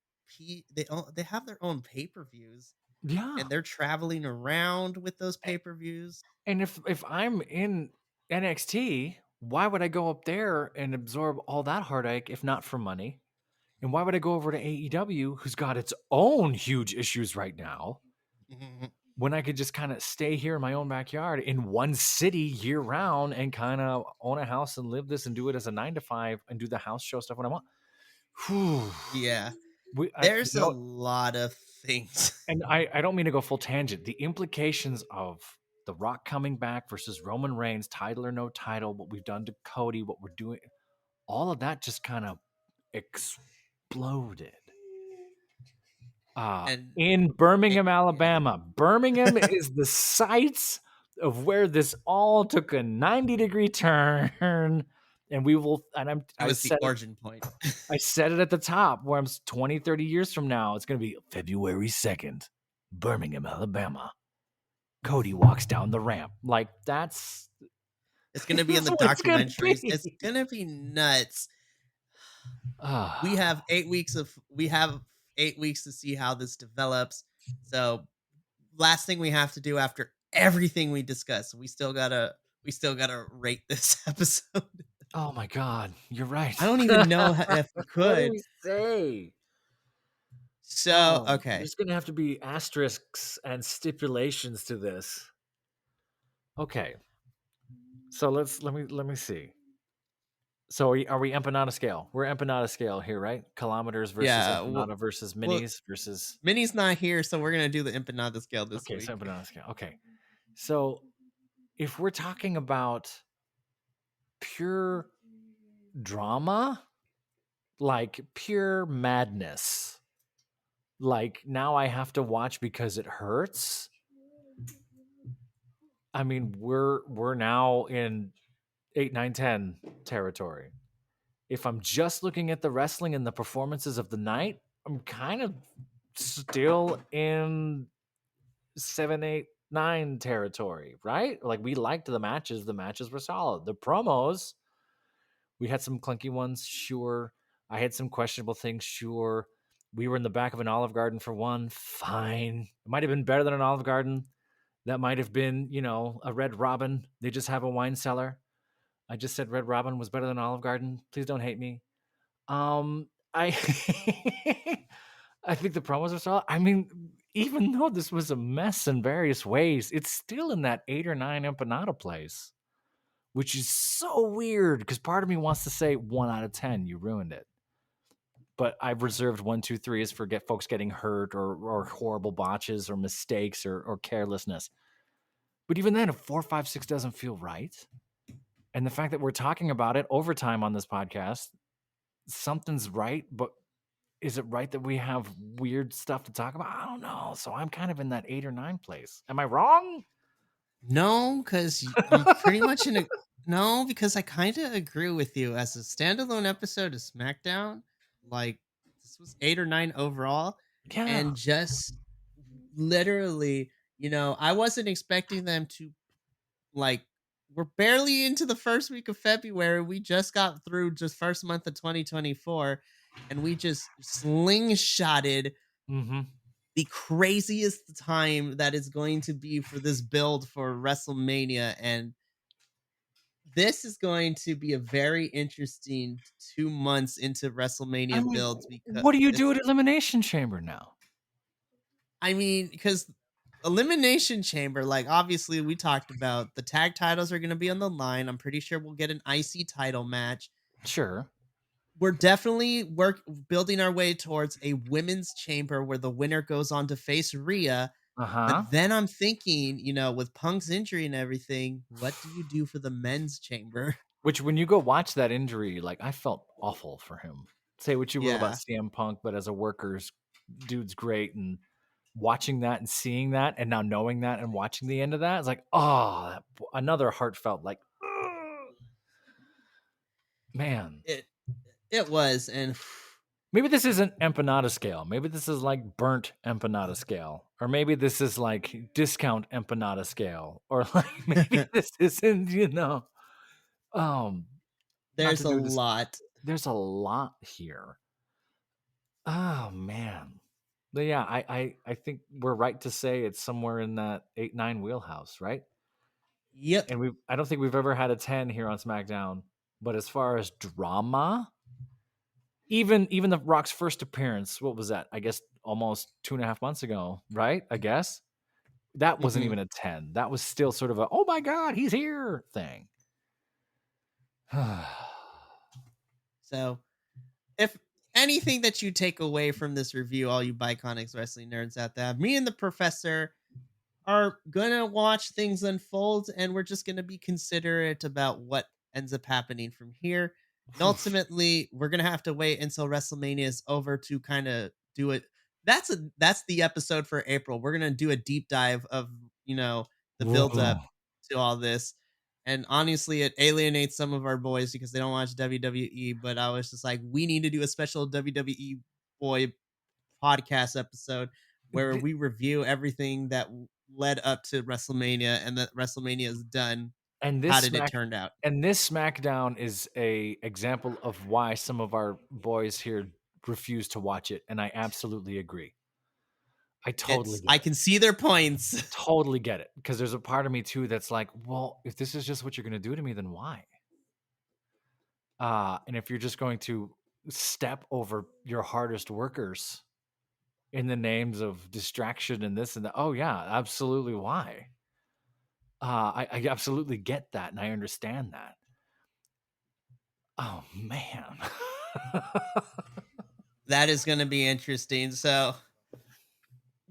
Speaker 1: they have their own pay-per-views
Speaker 2: Yeah.
Speaker 1: and they're traveling around with those pay-per-views.
Speaker 2: And if I'm in NXT, why would I go up there and absorb all that heartache if not for money? And why would I go over to AEW, who's got its own huge issues right now,
Speaker 1: Mhm.
Speaker 2: when I could just kind of stay here in my own backyard in one city year round and kind of own a house and live this and do it as a 9 to 5 and do the house show stuff when I want? Whew.
Speaker 1: Yeah.
Speaker 2: You
Speaker 1: There's a
Speaker 2: know,
Speaker 1: lot of things.
Speaker 2: and I don't mean to go full tangent. The implications of The Rock coming back versus Roman Reigns, title or no title, what we've done to Cody, what we're doing, all of that just kind of exploded.
Speaker 1: And
Speaker 2: In
Speaker 1: it,
Speaker 2: Birmingham,
Speaker 1: yeah.
Speaker 2: Alabama. Birmingham is the site of where this all took a 90-degree turn. And we will, and
Speaker 1: It was the origin point.
Speaker 2: I said it at the top where I'm 20, 30 years from now. It's going to be February 2nd, Birmingham, Alabama. Cody walks down the ramp. Like, that's,
Speaker 1: It's gonna be in
Speaker 2: that's
Speaker 1: the
Speaker 2: what it's going to
Speaker 1: documentaries. It's
Speaker 2: be.
Speaker 1: gonna be nuts. We
Speaker 2: Ah,
Speaker 1: have 8 weeks of we have 8 weeks to see how this develops. So last thing we have to do after everything we discuss, we still gotta rate this episode.
Speaker 2: oh my God. You're right.
Speaker 1: I don't even know if we
Speaker 2: What do
Speaker 1: could.
Speaker 2: we say?
Speaker 1: So
Speaker 2: Oh,
Speaker 1: okay,
Speaker 2: there's gonna have to be asterisks and stipulations to this. Okay, so let me see. So are we empanada scale? We're empanada scale here, right? Kilometers versus
Speaker 1: yeah.
Speaker 2: empanada versus
Speaker 1: Well,
Speaker 2: minis versus.
Speaker 1: Minnie's not here, so we're gonna do the empanada scale this
Speaker 2: Okay, so
Speaker 1: week.
Speaker 2: empanada scale. Okay, so if we're talking about pure drama, like pure madness, like now I have to watch because it hurts. I mean, we're now in 8, 9, 10 territory. If I'm just looking at the wrestling and the performances of the night, I'm kind of still in 7, 8, 9 territory, right? Like we liked the matches. The matches were solid. The promos, we had some clunky ones, sure. I had some questionable things, sure. We were in the back of an Olive Garden for one, fine. It might have been better than an Olive Garden. That might have been, a Red Robin. They just have a wine cellar. I just said Red Robin was better than Olive Garden. Please don't hate me. I I think the promos are solid. I mean, even though this was a mess in various ways, it's still in that 8 or 9 empanada place, which is so weird because part of me wants to say 1 out of 10, you ruined it. But I've reserved 1, 2, 3s for folks getting hurt or horrible botches or mistakes or carelessness. But even then, if 4, 5, 6 doesn't feel right, and the fact that we're talking about it overtime on this podcast, something's right, but is it right that we have weird stuff to talk about? I don't know. So I'm kind of in that 8 or 9 place. Am I wrong?
Speaker 1: No, because I'm pretty much in a no, because I kind of agree with you. As a standalone episode of SmackDown, like this was 8 or 9 overall,
Speaker 2: Yeah.
Speaker 1: and just literally, I wasn't expecting them to like. We're barely into the first week of February. We just got through just first month of 2024, and we just slingshotted
Speaker 2: Mm-hmm.
Speaker 1: the craziest time that is going to be for this build for WrestleMania. And this is going to be a very interesting 2 months into
Speaker 2: I
Speaker 1: WrestleMania
Speaker 2: mean,
Speaker 1: builds because
Speaker 2: what do you do at Elimination Chamber now?
Speaker 1: because Elimination Chamber, like obviously we talked about the tag titles are going to be on the line. I'm pretty sure we'll get an IC title match.
Speaker 2: Sure.
Speaker 1: We're definitely building our way towards a women's chamber where the winner goes on to face Rhea.
Speaker 2: Uh-huh.
Speaker 1: But then I'm thinking, with Punk's injury and everything, what do you do for the men's chamber?
Speaker 2: Which when you go watch that injury, like, I felt awful for him. Say what you will about
Speaker 1: Yeah,
Speaker 2: CM Punk, but as a workers, dude's great, and watching that and seeing that and now knowing that and watching the end of that, it's like, oh, another heartfelt, like, "Ugh, man."
Speaker 1: it it was, and
Speaker 2: Maybe this isn't empanada scale. Maybe this is like burnt empanada scale, or maybe this is like discount empanada scale, or like maybe this isn't, um, not
Speaker 1: there's
Speaker 2: to
Speaker 1: a
Speaker 2: do this.
Speaker 1: lot.
Speaker 2: There's a lot here. Oh man. But yeah, I think we're right to say it's somewhere in that 8-9 wheelhouse, right?
Speaker 1: Yep.
Speaker 2: And I don't think we've ever had a 10 here on SmackDown. But as far as drama, even the Rock's first appearance, what was that? I guess almost 2.5 months ago, right? I guess. That wasn't
Speaker 1: Mhm.
Speaker 2: even a 10. That was still sort of a oh my god, he's here thing.
Speaker 1: So, if anything that you take away from this review, all you Biconics wrestling nerds out there, me and the professor are gonna watch things unfold, and we're just gonna be considerate about what ends up happening from here. And ultimately, we're gonna have to wait until WrestleMania is over to kind of do it. That's the episode for April. We're gonna do a deep dive of the build up
Speaker 2: Whoa.
Speaker 1: to all this. And honestly, it alienates some of our boys because they don't watch WWE. But I was just like, we need to do a special WWE boy podcast episode where we review everything that led up to WrestleMania and that WrestleMania is done.
Speaker 2: And
Speaker 1: How
Speaker 2: this
Speaker 1: did it
Speaker 2: Smack
Speaker 1: turn out?
Speaker 2: and this SmackDown is a example of why some of our boys here refuse to watch it, and I absolutely agree. I totally get
Speaker 1: I
Speaker 2: it.
Speaker 1: can see their points.
Speaker 2: Totally get it. Because there's a part of me too that's like, "Well, if this is just what you're gonna do to me, then why?" And if you're just going to step over your hardest workers in the names of distraction and this and that, oh, yeah, absolutely why? I absolutely get that, and I understand that. Oh, man.
Speaker 1: That is going to be interesting. So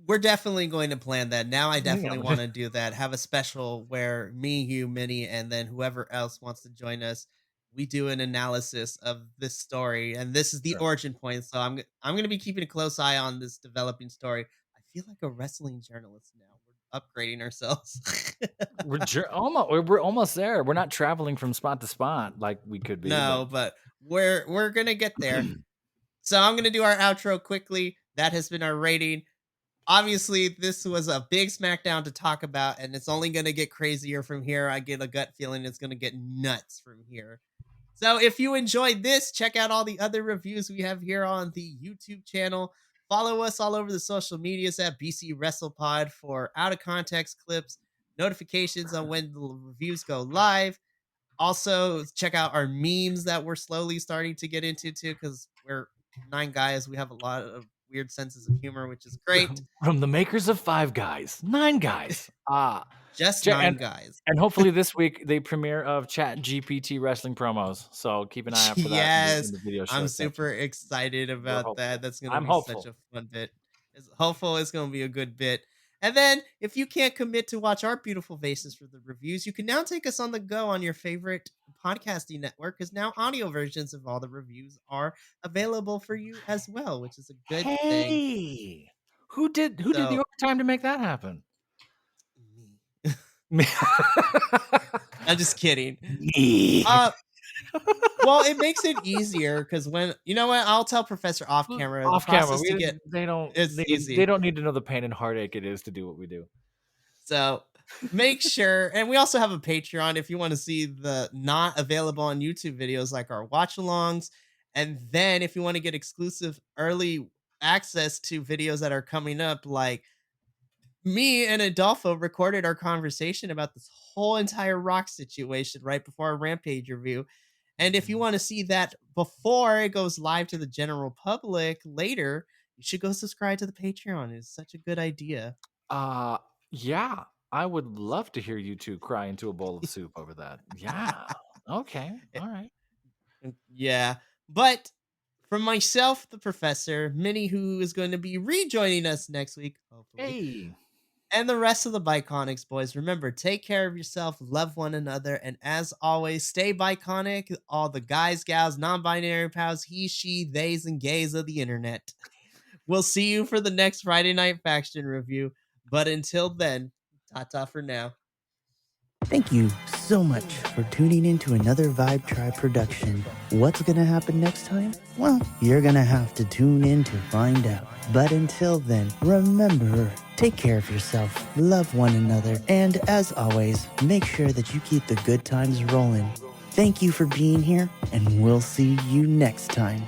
Speaker 1: we're definitely going to plan that. Now I definitely
Speaker 2: Yeah.
Speaker 1: want to do that. Have a special where me, you, Minnie, and then whoever else wants to join us, we do an analysis of this story, and this is the
Speaker 2: Sure.
Speaker 1: origin point. So I'm going to be keeping a close eye on this developing story. I feel like a wrestling journalist now. We're upgrading ourselves.
Speaker 2: We're almost there. We're not traveling from spot to spot like we could be, but
Speaker 1: No, but we're gonna get there. So I'm gonna do our outro quickly. That has been our rating. Obviously, this was a big SmackDown to talk about, and it's only gonna get crazier from here. I get a gut feeling it's gonna get nuts from here. So if you enjoyed this, check out all the other reviews we have here on the YouTube channel. Follow us all over the social medias at BC WrestlePod for out of context clips, notifications on when the reviews go live. Also, check out our memes that we're slowly starting to get into too, because we're 9 guys. We have a lot of weird senses of humor, which is great.
Speaker 2: from the makers of Five Guys, Nine Guys.
Speaker 1: Just
Speaker 2: Ja
Speaker 1: nine guys.
Speaker 2: and hopefully this week, the premiere of Chat GPT wrestling promos, so keep an eye out for that in
Speaker 1: Yes,
Speaker 2: the video show
Speaker 1: I'm
Speaker 2: section.
Speaker 1: super excited
Speaker 2: We're
Speaker 1: about that.
Speaker 2: hopeful.
Speaker 1: That's gonna
Speaker 2: I'm
Speaker 1: be such
Speaker 2: hopeful.
Speaker 1: a fun bit. It's hopeful it's gonna be a good bit. And then, if you can't commit to watch our beautiful faces for the reviews, you can now take us on the go on your favorite podcasting network, because now audio versions of all the reviews are available for you as well, which is a good thing.
Speaker 2: Hey! Who did the
Speaker 1: So,
Speaker 2: overtime to make that happen?
Speaker 1: me.
Speaker 2: Me.
Speaker 1: I'm just kidding.
Speaker 2: Me.
Speaker 1: Uh, well, it makes it easier because when you know what, I'll tell Professor off camera the
Speaker 2: Off camera,
Speaker 1: process to
Speaker 2: we
Speaker 1: get
Speaker 2: they don't
Speaker 1: it's
Speaker 2: they
Speaker 1: easy.
Speaker 2: don't need to know the pain and heartache it is to do what we do.
Speaker 1: So make sure, and we also have a Patreon if you want to see the not available on YouTube videos like our watch alongs. And then if you want to get exclusive early access to videos that are coming up, like me and Adolfo recorded our conversation about this whole entire rock situation right before our Rampage review. And if you want to see that before it goes live to the general public later, you should go subscribe to the Patreon. It's such a good idea.
Speaker 2: Uh, yeah, I would love to hear you 2 cry into a bowl of soup over that. Yeah. Okay, alright.
Speaker 1: Yeah. But for myself, the professor, Minnie, who is going to be rejoining us next week, hopefully.
Speaker 2: Hey.
Speaker 1: And the rest of the Biconics boys, remember, take care of yourself, love one another, and as always, stay Biconic, all the guys, gals, non-binary pals, he, she, theys, and gays of the internet. We'll see you for the next Friday Night Faction review, but until then, ta-ta for now.
Speaker 3: Thank you so much for tuning in to another Vibe Tribe production. What's gonna happen next time? Well, you're gonna have to tune in to find out. But until then, remember, take care of yourself, love one another, and as always, make sure that you keep the good times rolling. Thank you for being here, and we'll see you next time.